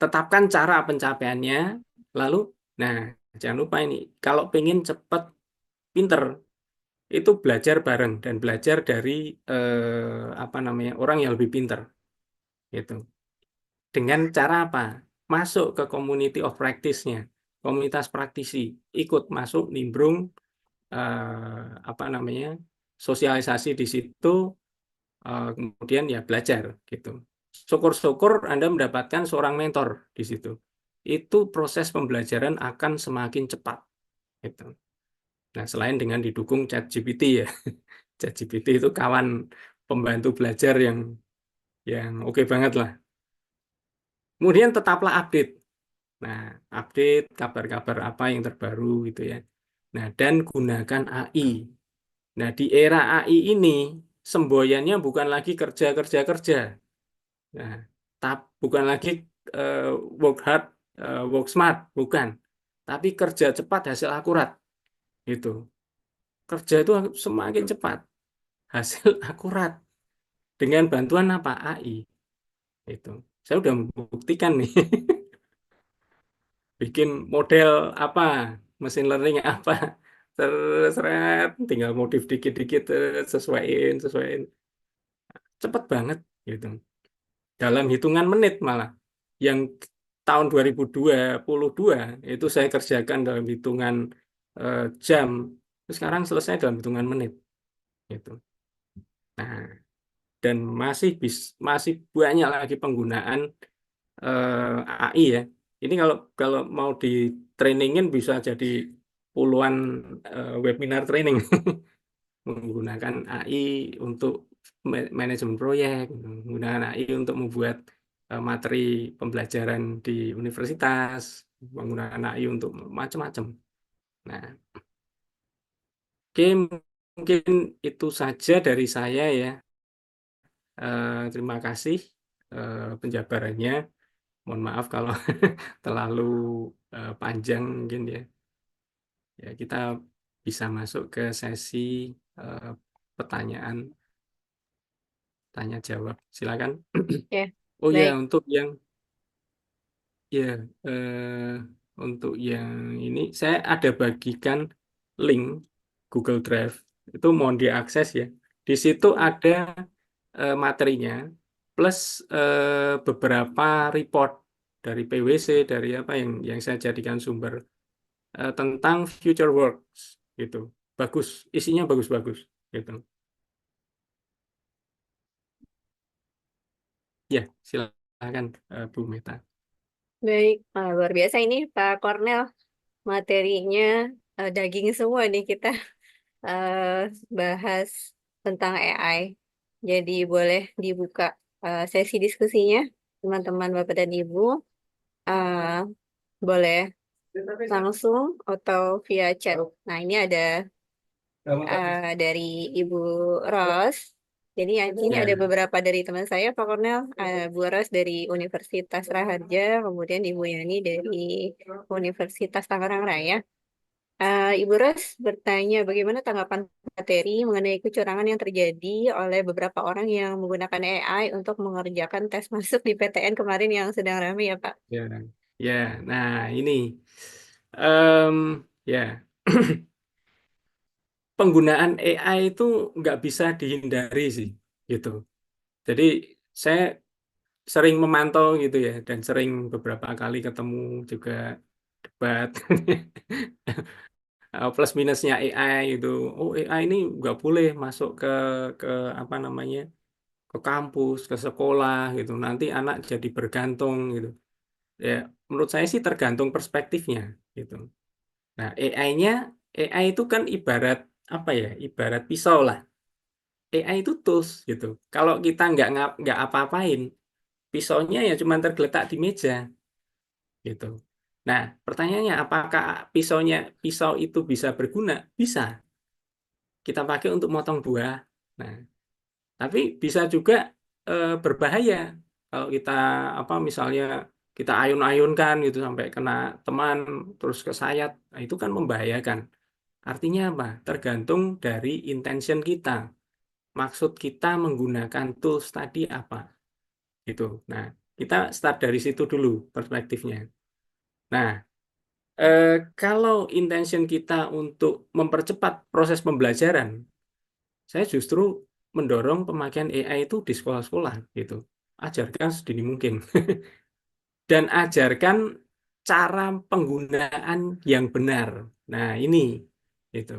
tetapkan cara pencapaiannya. Lalu, nah jangan lupa ini, kalau pengen cepat pinter, itu belajar bareng dan belajar dari apa namanya orang yang lebih pinter, gitu. Dengan cara apa? Masuk ke community of practice-nya, komunitas praktisi, ikut masuk, nimbrung, apa namanya, sosialisasi di situ, kemudian ya belajar, gitu. Syukur-syukur Anda mendapatkan seorang mentor di situ. Itu proses pembelajaran akan semakin cepat, gitu. Nah, selain dengan didukung ChatGPT ya, ChatGPT itu kawan pembantu belajar yang oke banget lah. Kemudian tetaplah update. Nah, update kabar-kabar apa yang terbaru gitu ya. Nah, dan gunakan AI. Nah, di era AI ini semboyannya bukan lagi kerja kerja kerja. Nah, bukan lagi eh, work hard, work smart, bukan. Tapi kerja cepat hasil akurat gitu. Kerja itu semakin cepat, hasil akurat dengan bantuan apa? AI itu. Saya udah membuktikan nih. Bikin model apa, mesin learning apa, seret, tinggal modif dikit-dikit, sesuaiin, cepet banget gitu. Dalam hitungan menit malah. Yang tahun 2022 itu saya kerjakan dalam hitungan jam, terus sekarang selesai dalam hitungan menit gitu. Nah, dan masih banyak lagi penggunaan AI ya. Ini kalau kalau mau di trainingin bisa jadi puluhan webinar training menggunakan AI untuk manajemen proyek, menggunakan AI untuk membuat materi pembelajaran di universitas, menggunakan AI untuk macam-macam. Nah, oke mungkin itu saja dari saya ya. Terima kasih penjabarannya. Mohon maaf kalau terlalu panjang mungkin ya. Ya, kita bisa masuk ke sesi eh, pertanyaan tanya jawab. Silakan. Ya, Oh ya, baik. ya untuk yang ini saya ada bagikan link Google Drive. Itu mohon diakses ya. Di situ ada materinya plus beberapa report dari PwC dari apa yang saya jadikan sumber tentang future works gitu. Bagus, isinya bagus-bagus gitu. Ya, silakan Bu Meta. Baik, luar biasa ini Pak Cornel. Materinya daging semua nih kita eh, bahas tentang AI. Jadi boleh dibuka sesi diskusinya, teman-teman Bapak dan Ibu. Eh, boleh langsung atau via chat. Nah, ini ada dari Ibu Ros. Jadi ini ada Ya, beberapa dari teman saya, Pak Cornel. Bu Ros dari Universitas Raharja, kemudian Ibu Yani dari Universitas Tangerang Raya. Ibu Ros bertanya bagaimana tanggapan materi mengenai kecurangan yang terjadi oleh beberapa orang yang menggunakan AI untuk mengerjakan tes masuk di PTN kemarin yang sedang ramai ya Pak. ya, ya. Nah, ini ya penggunaan AI itu nggak bisa dihindari sih, gitu. Jadi saya sering memantau gitu ya, dan sering beberapa kali ketemu juga debat plus minusnya AI itu. Oh AI ini nggak boleh masuk ke apa namanya ke kampus, ke sekolah gitu. Nanti anak jadi bergantung gitu. Ya, menurut saya sih tergantung perspektifnya gitu. Nah, AI itu kan ibarat apa ya? Ibarat pisau lah. AI itu tools gitu. Kalau kita nggak apa-apain, pisaunya ya cuma tergeletak di meja gitu. Nah, pertanyaannya apakah pisau itu bisa berguna? Bisa. Kita pakai untuk motong buah. Nah, tapi bisa juga berbahaya kalau kita apa misalnya kita ayun-ayunkan gitu sampai kena teman terus kesayat, nah, itu kan membahayakan. Artinya apa? Tergantung dari intention kita. Maksud kita menggunakan tools tadi apa gitu. Nah, kita start dari situ dulu perspektifnya. Nah, eh, kalau intention kita untuk mempercepat proses pembelajaran, saya justru mendorong pemakaian AI itu di sekolah-sekolah gitu. Ajarkan sedini mungkin dan ajarkan cara penggunaan yang benar. Nah, ini itu.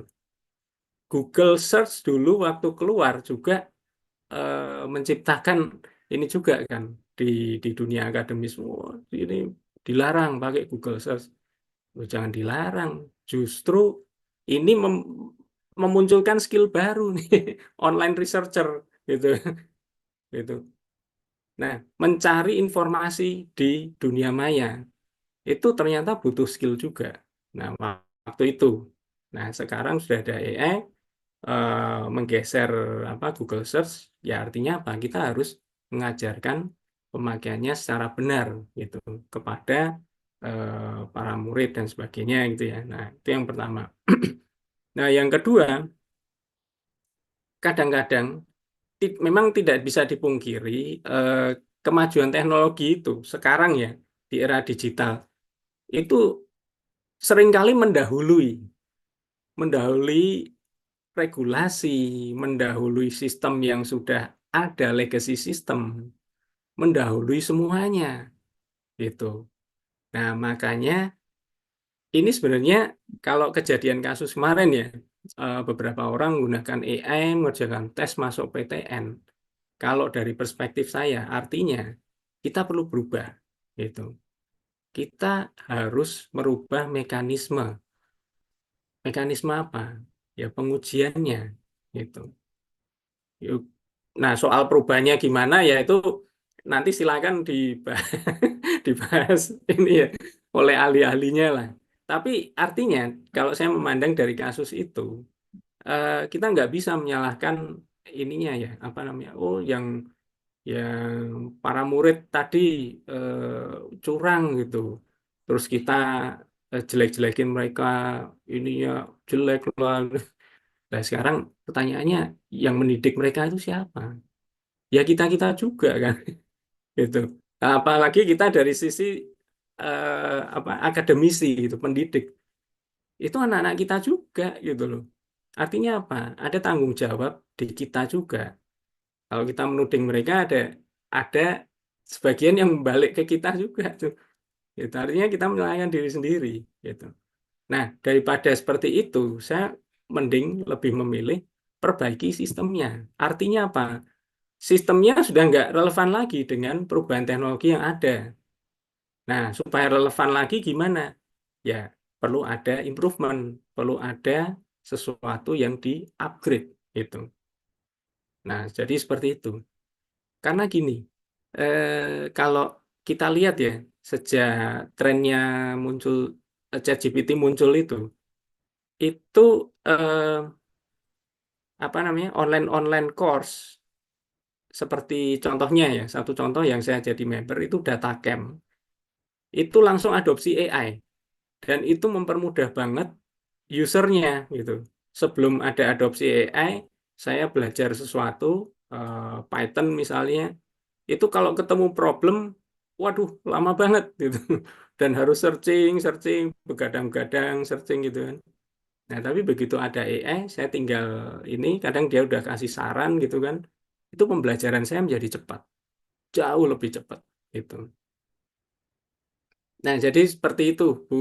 Google Search dulu waktu keluar juga menciptakan ini juga kan di dunia akademis. Oh, ini dilarang pakai Google Search. Oh, jangan dilarang. Justru ini memunculkan skill baru nih, online researcher gitu. Gitu. Nah, mencari informasi di dunia maya itu ternyata butuh skill juga. Nah, waktu itu. Nah, sekarang sudah ada AI menggeser apa Google Search, ya artinya apa? Kita harus mengajarkan pemakaiannya secara benar gitu kepada para murid dan sebagainya gitu ya. Nah, itu yang pertama. Nah, yang kedua, kadang-kadang memang tidak bisa dipungkiri eh, kemajuan teknologi itu sekarang ya di era digital itu seringkali mendahului regulasi, mendahului sistem yang sudah ada, legacy system, mendahului semuanya gitu. Nah, makanya ini sebenarnya kalau kejadian kasus kemarin ya, beberapa orang menggunakan AI mengerjakan tes masuk PTN. Kalau dari perspektif saya, artinya kita perlu berubah gitu. Kita harus merubah mekanisme. Mekanisme apa? Ya pengujiannya gitu. Yuk. Nah, soal perubahannya gimana ya itu nanti silakan dibahas, dibahas ini ya oleh ahli-ahlinya lah. Tapi artinya kalau saya memandang dari kasus itu, kita nggak bisa menyalahkan ininya ya, apa namanya? Oh, yang para murid tadi curang gitu. Terus kita jelek-jelekin mereka, ininya jelek lah. Nah, sekarang pertanyaannya, yang mendidik mereka itu siapa? Ya kita-kita juga kan, gitu. Nah, apalagi kita dari sisi apa akademisi gitu, pendidik. Itu anak-anak kita juga gitu loh. Artinya apa? Ada tanggung jawab di kita juga. Kalau kita menuding mereka ada sebagian yang balik ke kita juga tuh. Gitu. Artinya kita menyalahkan diri sendiri gitu. Nah, daripada seperti itu, saya mending lebih memilih perbaiki sistemnya. Artinya apa? Sistemnya sudah nggak relevan lagi dengan perubahan teknologi yang ada. Nah, supaya relevan lagi gimana? Ya, perlu ada improvement, perlu ada sesuatu yang di-upgrade gitu. Nah, jadi seperti itu. Karena gini, kalau kita lihat ya, sejak trennya muncul ChatGPT muncul itu apa namanya online course seperti contohnya ya, satu contoh yang saya jadi member itu DataCamp, itu langsung adopsi AI dan itu mempermudah banget usernya gitu. Sebelum ada adopsi AI, saya belajar sesuatu, Python misalnya, itu kalau ketemu problem, waduh lama banget gitu. Dan harus searching, searching, begadang-gadang, searching gitu kan. Nah, tapi begitu ada AI, saya tinggal ini, kadang dia udah kasih saran gitu kan, itu pembelajaran saya menjadi cepat, jauh lebih cepat gitu. Nah, jadi seperti itu, Bu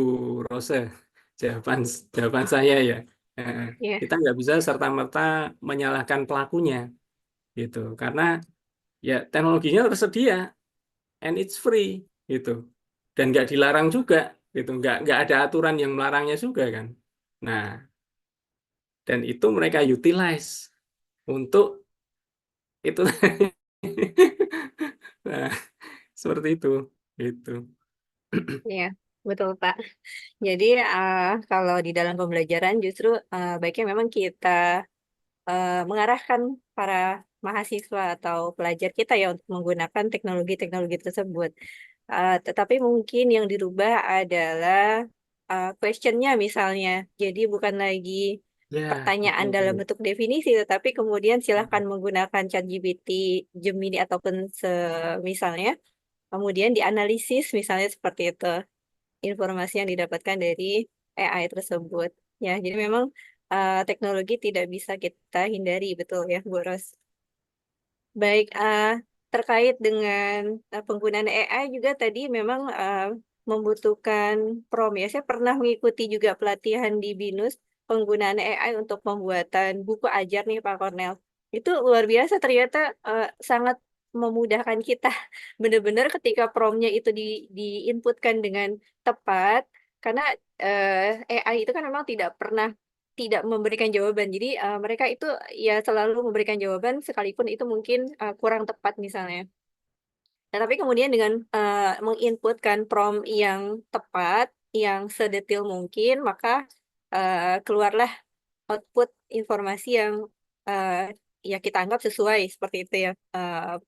Rose, jawaban jawaban saya ya. Eh, Ya, Kita nggak bisa serta-merta menyalahkan pelakunya gitu, karena ya teknologinya tersedia and it's free gitu, dan nggak dilarang juga gitu, nggak ada aturan yang melarangnya juga kan. Nah, dan itu mereka utilize untuk itu. Nah, seperti itu. Itu. ya, betul Pak. Jadi kalau di dalam pembelajaran justru baiknya memang kita mengarahkan para mahasiswa atau pelajar kita ya untuk menggunakan teknologi-teknologi tersebut. Tetapi mungkin yang dirubah adalah questionnya misalnya. Jadi bukan lagi Ya, pertanyaan betul dalam tuh. bentuk definisi, tetapi kemudian silahkan menggunakan ChatGPT, Gemini, ataupun semisalnya. Kemudian dianalisis misalnya seperti itu informasi yang didapatkan dari AI tersebut. Ya, jadi memang teknologi tidak bisa kita hindari, betul ya, Bu Ros. Baik, terkait dengan penggunaan AI juga tadi memang membutuhkan prompt ya. Saya pernah mengikuti juga pelatihan di BINUS penggunaan AI untuk pembuatan buku ajar nih Pak Cornel. Itu luar biasa ternyata sangat memudahkan kita. Benar-benar ketika promptnya itu diinputkan dengan tepat, karena AI itu kan memang tidak memberikan jawaban. Jadi mereka itu ya selalu memberikan jawaban sekalipun itu mungkin kurang tepat misalnya. Nah, tapi kemudian dengan menginputkan prompt yang tepat, yang sedetil mungkin, maka keluarlah output informasi yang eh, ya kita anggap sesuai seperti itu ya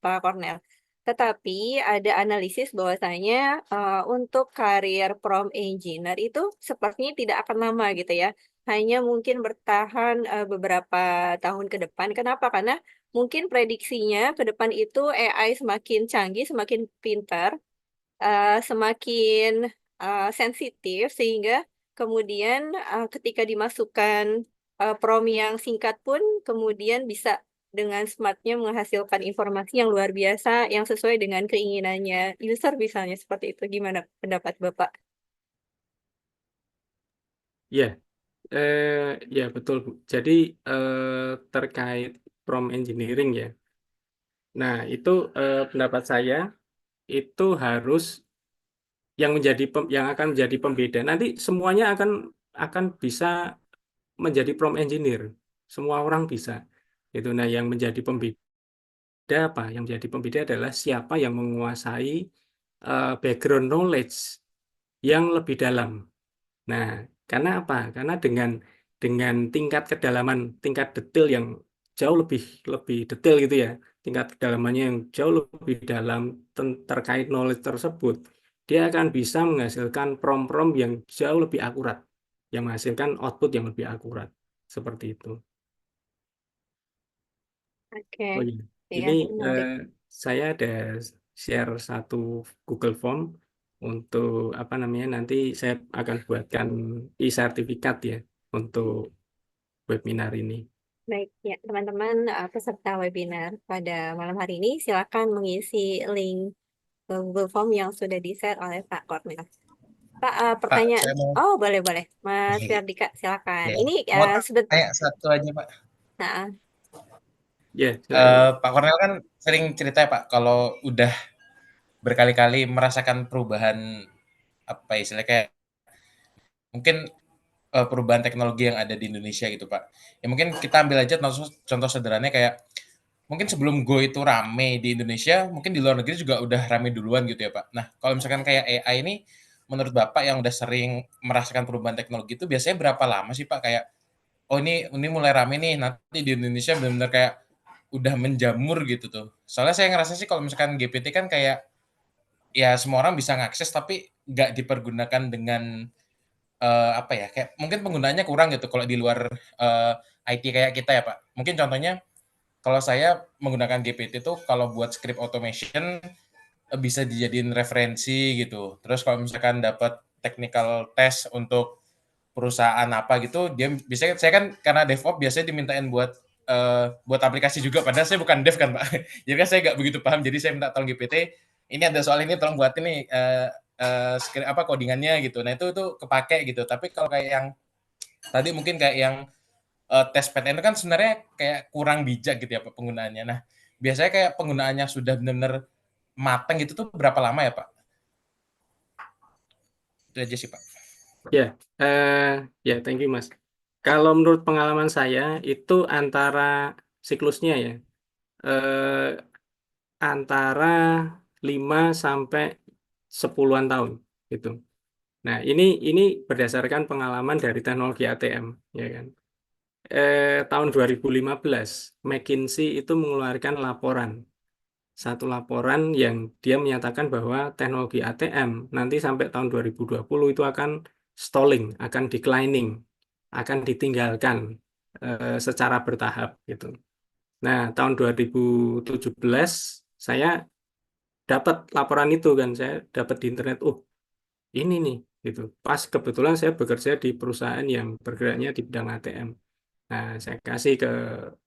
Pak Cornel. Tetapi ada analisis bahwasanya untuk karir prompt engineer itu sepertinya tidak akan lama gitu ya. Hanya mungkin bertahan beberapa tahun ke depan. Kenapa? Karena mungkin prediksinya ke depan itu AI semakin canggih, semakin pintar, semakin sensitif sehingga kemudian ketika dimasukkan prompt yang singkat pun kemudian bisa dengan smartnya menghasilkan informasi yang luar biasa yang sesuai dengan keinginannya user misalnya seperti itu. Gimana pendapat Bapak? Ya, eh, ya betul Bu. Jadi terkait prompt engineering ya. Nah, itu pendapat saya itu harus yang akan menjadi pembeda. Nanti semuanya akan bisa menjadi prompt engineer. Semua orang bisa. Itu nah yang menjadi pembeda apa? Yang menjadi pembeda adalah siapa yang menguasai background knowledge yang lebih dalam. Nah, karena apa? Karena dengan tingkat kedalaman, tingkat detail yang jauh lebih lebih detail gitu ya, tingkat kedalamannya yang jauh lebih dalam terkait knowledge tersebut, dia akan bisa menghasilkan prompt-prompt yang jauh lebih akurat, yang menghasilkan output yang lebih akurat, seperti itu. Oke, Oh iya, ya ini menarik. saya ada share satu Google Form untuk apa namanya nanti saya akan buatkan e-sertifikat ya untuk webinar ini. Baik, ya teman-teman peserta webinar pada malam hari ini silakan mengisi link Google Form yang sudah di-share oleh Pak Kornel. Pak, Pak, pertanyaan. saya mau Oh, boleh, boleh. Mas Ferdika, silakan. ya, Ini mau sebet. tanya satu aja, Pak. Nah, Ya, silakan. Pak Kornel kan sering cerita ya, Pak, kalau udah berkali-kali merasakan perubahan apa ya, istilahnya kayak mungkin perubahan teknologi yang ada di Indonesia gitu, Pak. Ya mungkin kita ambil aja contoh, contoh sederhananya kayak mungkin sebelum Go itu rame di Indonesia, mungkin di luar negeri juga udah rame duluan gitu ya, Pak. Nah, kalau misalkan kayak AI ini, menurut Bapak yang udah sering merasakan perubahan teknologi itu biasanya berapa lama sih, Pak? Kayak oh ini mulai rame nih, nanti di Indonesia benar-benar kayak udah menjamur gitu tuh. Soalnya saya ngerasa sih kalau misalkan GPT kan kayak ya semua orang bisa ngakses tapi nggak dipergunakan dengan apa ya kayak mungkin penggunanya kurang gitu kalau di luar IT kayak kita ya Pak. Mungkin contohnya kalau saya menggunakan GPT tuh kalau buat script automation bisa dijadiin referensi gitu. Terus kalau misalkan dapat technical test untuk perusahaan apa gitu, dia biasanya saya kan karena DevOps biasanya dimintain buat aplikasi juga, padahal saya bukan dev kan, Pak. Jadi kan saya nggak begitu paham, jadi saya minta tolong GPT, ini ada soal ini tolong buat ini script apa codingannya gitu. Nah, itu kepake gitu. Tapi kalau kayak yang tadi mungkin kayak yang tes PTN itu kan sebenarnya kayak kurang bijak gitu ya Pak penggunaannya. Nah, biasanya kayak penggunaannya sudah benar-benar matang gitu tuh berapa lama ya, Pak? Itu aja sih, Pak. Ya, eh, ya, thank you Mas. Kalau menurut pengalaman saya itu antara siklusnya ya, eh, antara 5 sampai 10-an tahun gitu. Nah, ini berdasarkan pengalaman dari teknologi ATM, ya kan. tahun 2015 McKinsey itu mengeluarkan satu laporan yang dia menyatakan bahwa teknologi ATM nanti sampai tahun 2020 itu akan stalling, akan declining, akan ditinggalkan secara bertahap gitu. Nah, tahun 2017 saya dapat laporan itu kan, saya dapat di internet, oh ini nih gitu. Pas kebetulan saya bekerja di perusahaan yang bergeraknya di bidang ATM. Nah, saya kasih ke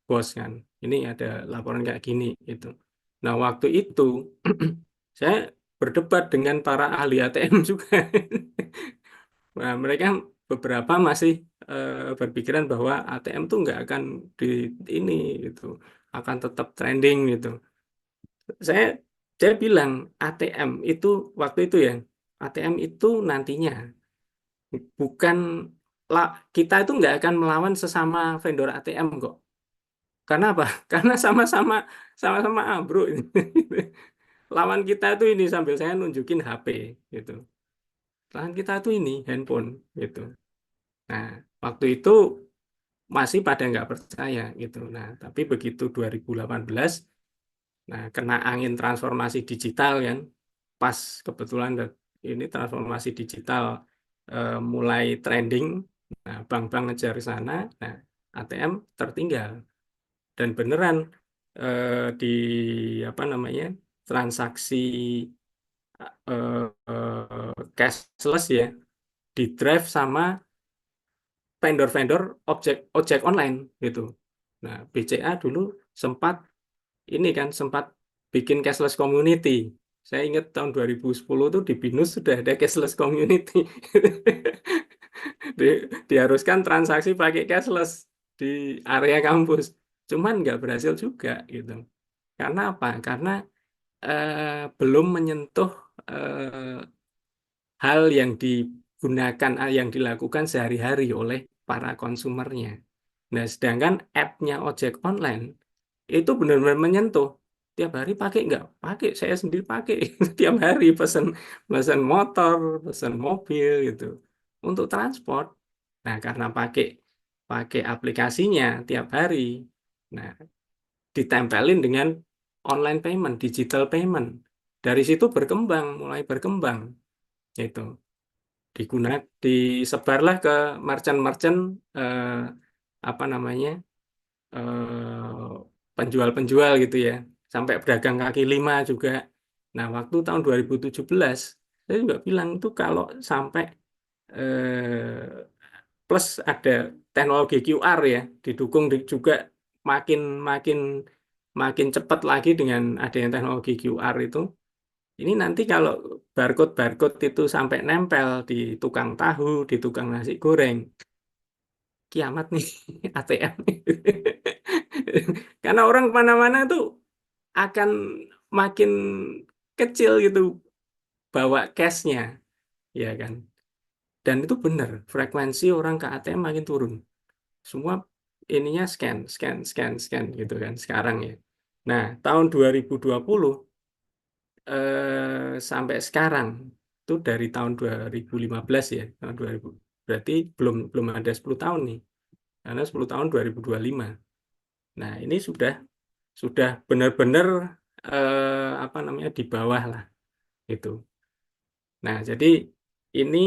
bos kan, ini ada laporan kayak gini gitu. Nah, waktu itu saya berdebat dengan para ahli ATM juga. Nah, mereka beberapa masih berpikiran bahwa ATM tuh nggak akan di ini gitu, akan tetap trending gitu. Saya saya bilang ATM itu waktu itu ya, ATM itu nantinya bukan kita itu nggak akan melawan sesama vendor ATM kok. Karena apa? Karena sama-sama ambruk. Lawan kita itu ini sambil saya nunjukin HP gitu. Lawan kita itu ini handphone gitu. Nah, waktu itu masih pada nggak percaya gitu. Nah, tapi begitu 2018, nah kena angin transformasi digital kan, pas kebetulan ini transformasi digital mulai trending, nah bank-bank ngejar ke sana, nah ATM tertinggal dan beneran di apa namanya transaksi cashless ya di drive sama vendor-vendor ojek online gitu. Nah, BCA dulu sempat ini kan sempat bikin cashless community. Saya ingat tahun 2010 tuh di BINUS sudah ada cashless community. Diharuskan transaksi pakai cashless di area kampus. Cuman nggak berhasil juga gitu. Karena apa? Karena belum menyentuh eh, hal yang digunakan, yang dilakukan sehari-hari oleh para konsumernya. Nah, sedangkan app-nya ojek online itu benar-benar menyentuh. Tiap hari pakai nggak? Pakai, saya sendiri pakai. Tiap hari pesan pesan motor, pesan mobil gitu untuk transport. Nah, karena pakai pakai aplikasinya tiap hari, nah ditempelin dengan online payment, digital payment. Dari situ berkembang, mulai berkembang. Itu disebarlah ke merchant-merchant apa namanya penjual-penjual gitu ya, sampai pedagang kaki lima juga. Nah, waktu tahun 2017 saya juga bilang itu kalau sampai plus ada teknologi QR ya, didukung juga makin makin makin cepat lagi dengan adanya teknologi QR itu. Ini nanti kalau barcode-barcode itu sampai nempel di tukang tahu, di tukang nasi goreng, kiamat nih ATM. Karena orang kemana-mana tuh akan makin kecil gitu bawa cashnya, ya kan. Dan itu benar, frekuensi orang ke ATM makin turun. Semua ininya scan, scan, scan, scan gitu kan sekarang ya. Nah, tahun 2020 sampai sekarang itu dari tahun 2015 ya, tahun 2000. Berarti belum belum ada 10 tahun nih. Karena 10 tahun 2025. Nah, ini sudah benar-benar apa namanya di bawah lah itu. Nah, jadi ini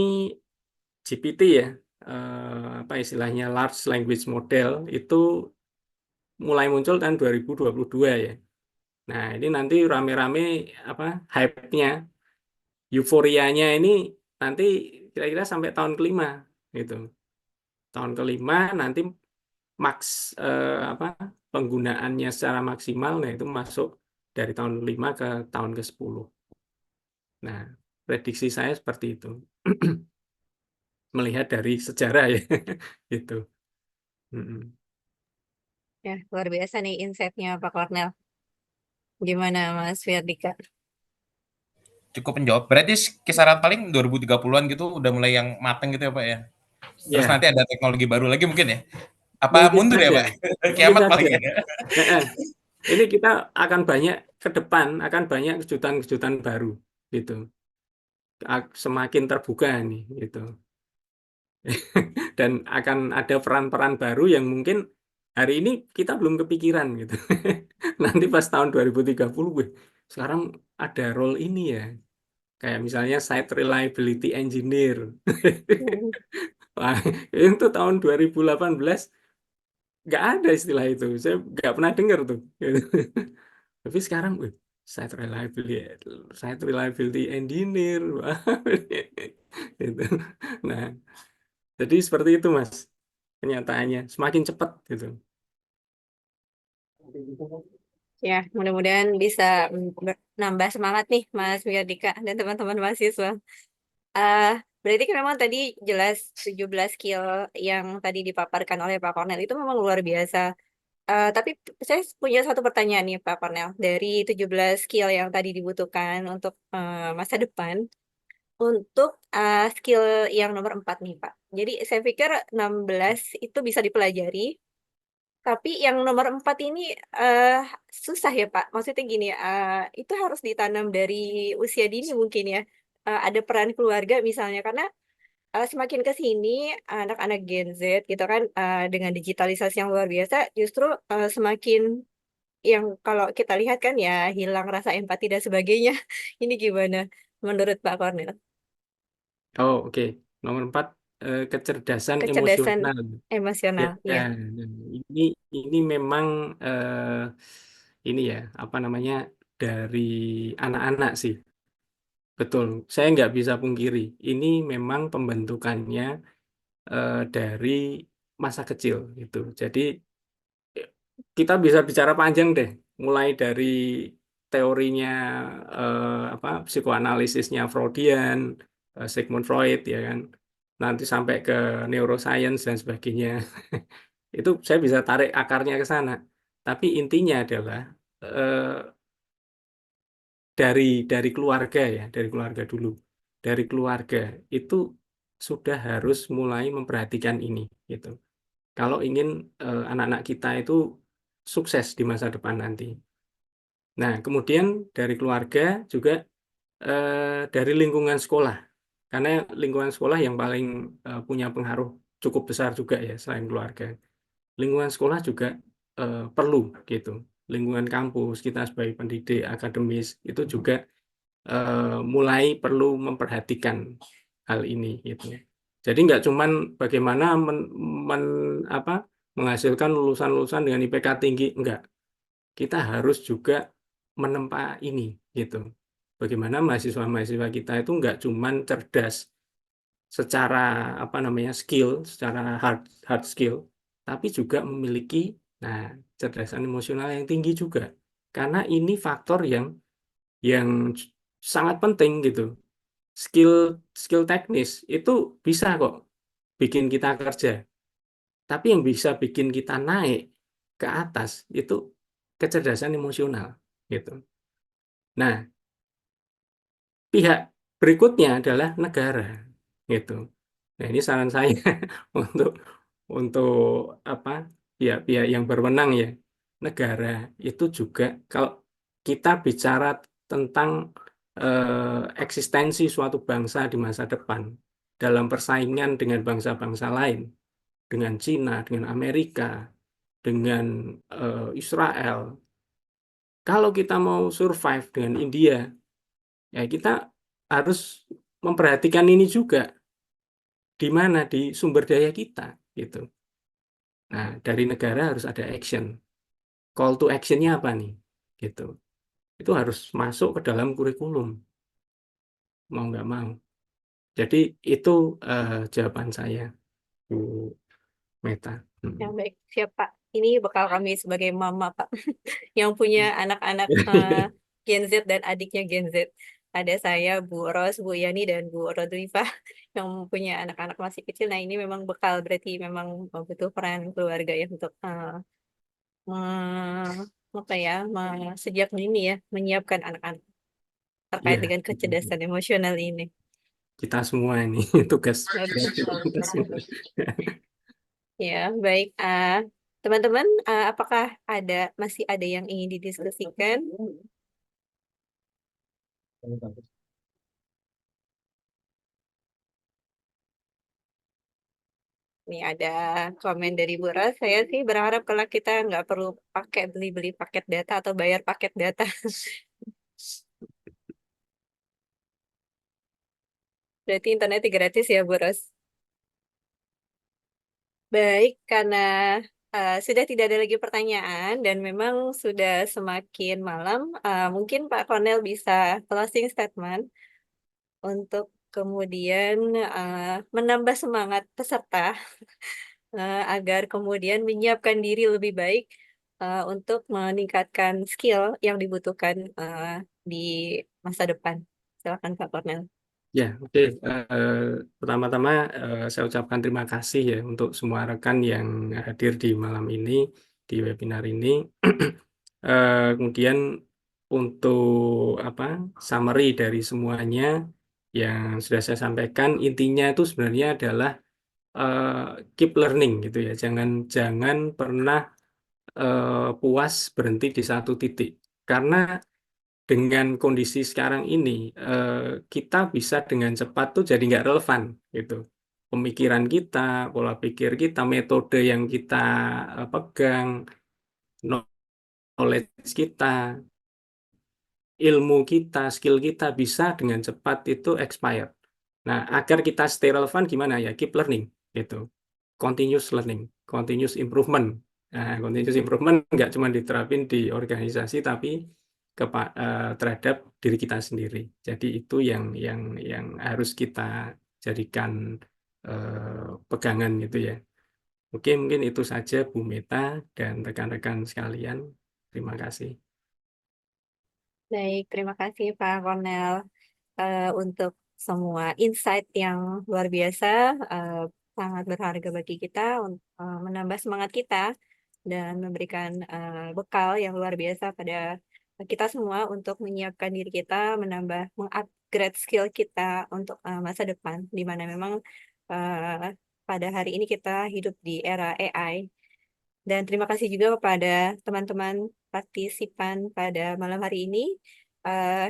GPT ya, apa istilahnya large language model itu mulai muncul tahun 2022 ya. Nah, ini nanti rame-rame apa hype-nya, euforianya ini nanti kira-kira sampai tahun kelima gitu. Tahun kelima nanti max apa penggunaannya secara maksimal, nah itu masuk dari tahun 5 ke tahun ke-10. Nah, prediksi saya seperti itu. Melihat dari sejarah ya. Gitu. Mm-mm. Ya, luar biasa nih insight-nya Pak Kornel. Gimana Mas Firdika? Cukup menjawab. Berarti kisaran paling 2030-an gitu udah mulai yang mateng gitu ya, Pak, ya? Terus Ya, nanti ada teknologi baru lagi mungkin ya? Apa mungkin mundur ya, saja. Pak? Mungkin Kiamat saja. paling ya? Eh, eh. Ini kita akan banyak ke depan, akan banyak kejutan-kejutan baru gitu. Semakin terbuka nih gitu. Dan akan ada peran-peran baru yang mungkin hari ini kita belum kepikiran gitu. Nanti pas tahun 2030, wih, sekarang ada role ini ya. Kayak misalnya site reliability engineer. Hmm. Wah, itu tahun 2018 nggak ada istilah itu. Saya nggak pernah dengar tuh. Tapi sekarang, wih, site reliability, site reliability engineer. Wah, gitu. Nah, jadi seperti itu, Mas. Kenyataannya semakin cepat gitu. Ya, mudah-mudahan bisa nambah semangat nih Mas Wiardika dan teman-teman mahasiswa. Ah, berarti kan memang tadi jelas 17 skill yang tadi dipaparkan oleh Pak Kornel itu memang luar biasa. Tapi saya punya satu pertanyaan nih Pak Kornel. Dari 17 skill yang tadi dibutuhkan untuk masa depan, untuk skill yang nomor 4 nih Pak. Jadi saya pikir 16 itu bisa dipelajari, tapi yang nomor 4 ini eh, susah ya Pak. Maksudnya gini, itu harus ditanam dari usia dini mungkin ya. Ada peran keluarga misalnya, karena semakin ke sini anak-anak Gen Z gitu kan, dengan digitalisasi yang luar biasa, justru semakin yang kalau kita lihat kan ya hilang rasa empati dan sebagainya. Ini gimana menurut Pak Kornel? Oh, oke. Nomor 4, kecerdasan Kecerdasan emosional. Ya, emosional, ya. ini ini memang ini ya, apa namanya, dari anak-anak sih. Betul. Saya nggak bisa pungkiri. Ini memang pembentukannya dari masa kecil gitu. Jadi kita bisa bicara panjang deh, mulai dari teorinya apa psikoanalisisnya Freudian, Sigmund Freud ya kan, nanti sampai ke neuroscience dan sebagainya. Itu saya bisa tarik akarnya ke sana. Tapi intinya adalah eh, dari keluarga ya, dari keluarga dulu. Dari keluarga itu sudah harus mulai memperhatikan ini gitu. Kalau ingin anak-anak kita itu sukses di masa depan nanti. Nah, kemudian dari keluarga juga dari lingkungan sekolah. Karena lingkungan sekolah yang paling punya pengaruh cukup besar juga ya selain keluarga. Lingkungan sekolah juga perlu gitu. Lingkungan kampus kita sebagai pendidik akademis itu juga mulai perlu memperhatikan hal ini gitu. Jadi nggak cuman bagaimana apa, menghasilkan lulusan-lulusan dengan IPK tinggi, enggak. Kita harus juga menempa ini gitu. Bagaimana mahasiswa-mahasiswa kita itu nggak cuman cerdas secara apa namanya skill, secara hard hard skill, tapi juga memiliki nah kecerdasan emosional yang tinggi juga. Karena ini faktor yang sangat penting gitu. Skill skill teknis itu bisa kok bikin kita kerja, tapi yang bisa bikin kita naik ke atas itu kecerdasan emosional gitu. Nah, pihak berikutnya adalah negara gitu. Nah, ini saran saya untuk untuk apa pihak-pihak yang berwenang ya. Negara itu juga kalau kita bicara tentang eksistensi suatu bangsa di masa depan dalam persaingan dengan bangsa-bangsa lain, dengan Cina, dengan Amerika, dengan Israel. Kalau kita mau survive dengan India, ya kita harus memperhatikan ini juga di mana di sumber daya kita gitu. Nah, dari negara harus ada action. Call to actionnya apa nih? Gitu. Itu harus masuk ke dalam kurikulum, mau nggak mau. Jadi itu jawaban saya, Bu Meta. Ya, baik, siap Pak. Ini bekal kami sebagai mama Pak, yang punya anak-anak Gen Z dan adiknya Gen Z. Ada saya, Bu Ros, Bu Yani, dan Bu Rodrifah yang punya anak-anak masih kecil. Nah, ini memang bekal, berarti memang butuh peran keluarga ya untuk apa ya, sejak dini ya, menyiapkan anak-anak terkait Iya, dengan kecerdasan emosional ini. kita semua ini tugas kita semua. Ya, baik. Teman-teman, apakah masih ada yang ingin didiskusikan? Nih ada komen dari Bu Ros, saya sih berharap kalau kita nggak perlu pakai beli-beli paket data atau bayar paket data. Berarti internetnya gratis ya Bu Ros. Baik, karena sudah tidak ada lagi pertanyaan dan memang sudah semakin malam, mungkin Pak Cornel bisa closing statement untuk kemudian menambah semangat peserta agar kemudian menyiapkan diri lebih baik untuk meningkatkan skill yang dibutuhkan di masa depan. Silakan Pak Cornel. Ya, oke. Pertama-tama saya ucapkan terima kasih ya untuk semua rekan yang hadir di malam ini, di webinar ini. Kemudian untuk summary dari semuanya yang sudah saya sampaikan, intinya itu sebenarnya adalah keep learning gitu ya. Jangan pernah puas berhenti di satu titik. Karena dengan kondisi sekarang ini, kita bisa dengan cepat tuh jadi nggak relevan gitu. Pemikiran kita, pola pikir kita, metode yang kita pegang, knowledge kita, ilmu kita, skill kita bisa dengan cepat itu expired. Nah, agar kita stay relevan gimana ya? Keep learning gitu. Continuous learning, continuous improvement. Nah, continuous improvement nggak cuma diterapin di organisasi tapi terhadap diri kita sendiri. Jadi itu yang harus kita jadikan pegangan gitu ya. Mungkin itu saja Bu Meta dan rekan-rekan sekalian. Terima kasih. Baik, terima kasih Pak Cornel untuk semua insight yang luar biasa, eh, sangat berharga bagi kita untuk menambah semangat kita dan memberikan bekal yang luar biasa pada kita semua untuk menyiapkan diri kita, mengupgrade skill kita untuk masa depan, di mana memang eh, pada hari ini kita hidup di era AI. Dan terima kasih juga kepada teman-teman partisipan pada malam hari ini.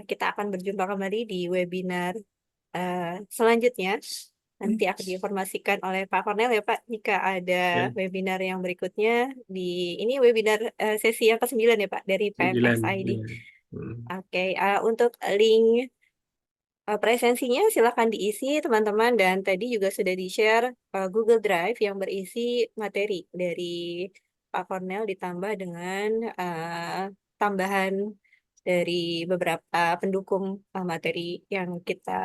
Kita akan berjumpa kembali di webinar eh, selanjutnya. Nanti akan diinformasikan oleh Pak Cornel ya Pak, jika ada Ya, webinar yang berikutnya di ini webinar sesi yang ke-9 ya Pak dari 9. PMS ID. Ya. Hmm. Oke, untuk link presensinya silakan diisi teman-teman dan tadi juga sudah di-share Google Drive yang berisi materi dari Pak Cornel ditambah dengan tambahan dari beberapa pendukung materi yang kita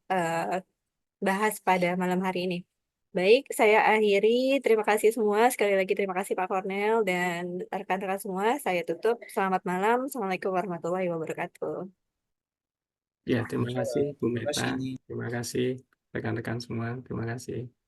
eh, bahas pada malam hari ini. Baik, saya akhiri. Terima kasih semua. Sekali lagi terima kasih Pak Cornel dan rekan-rekan semua. Saya tutup. Selamat malam. Assalamualaikum warahmatullahi wabarakatuh. Ya, terima kasih Bu Terima Meta. kasih. Terima kasih rekan-rekan semua. Terima kasih.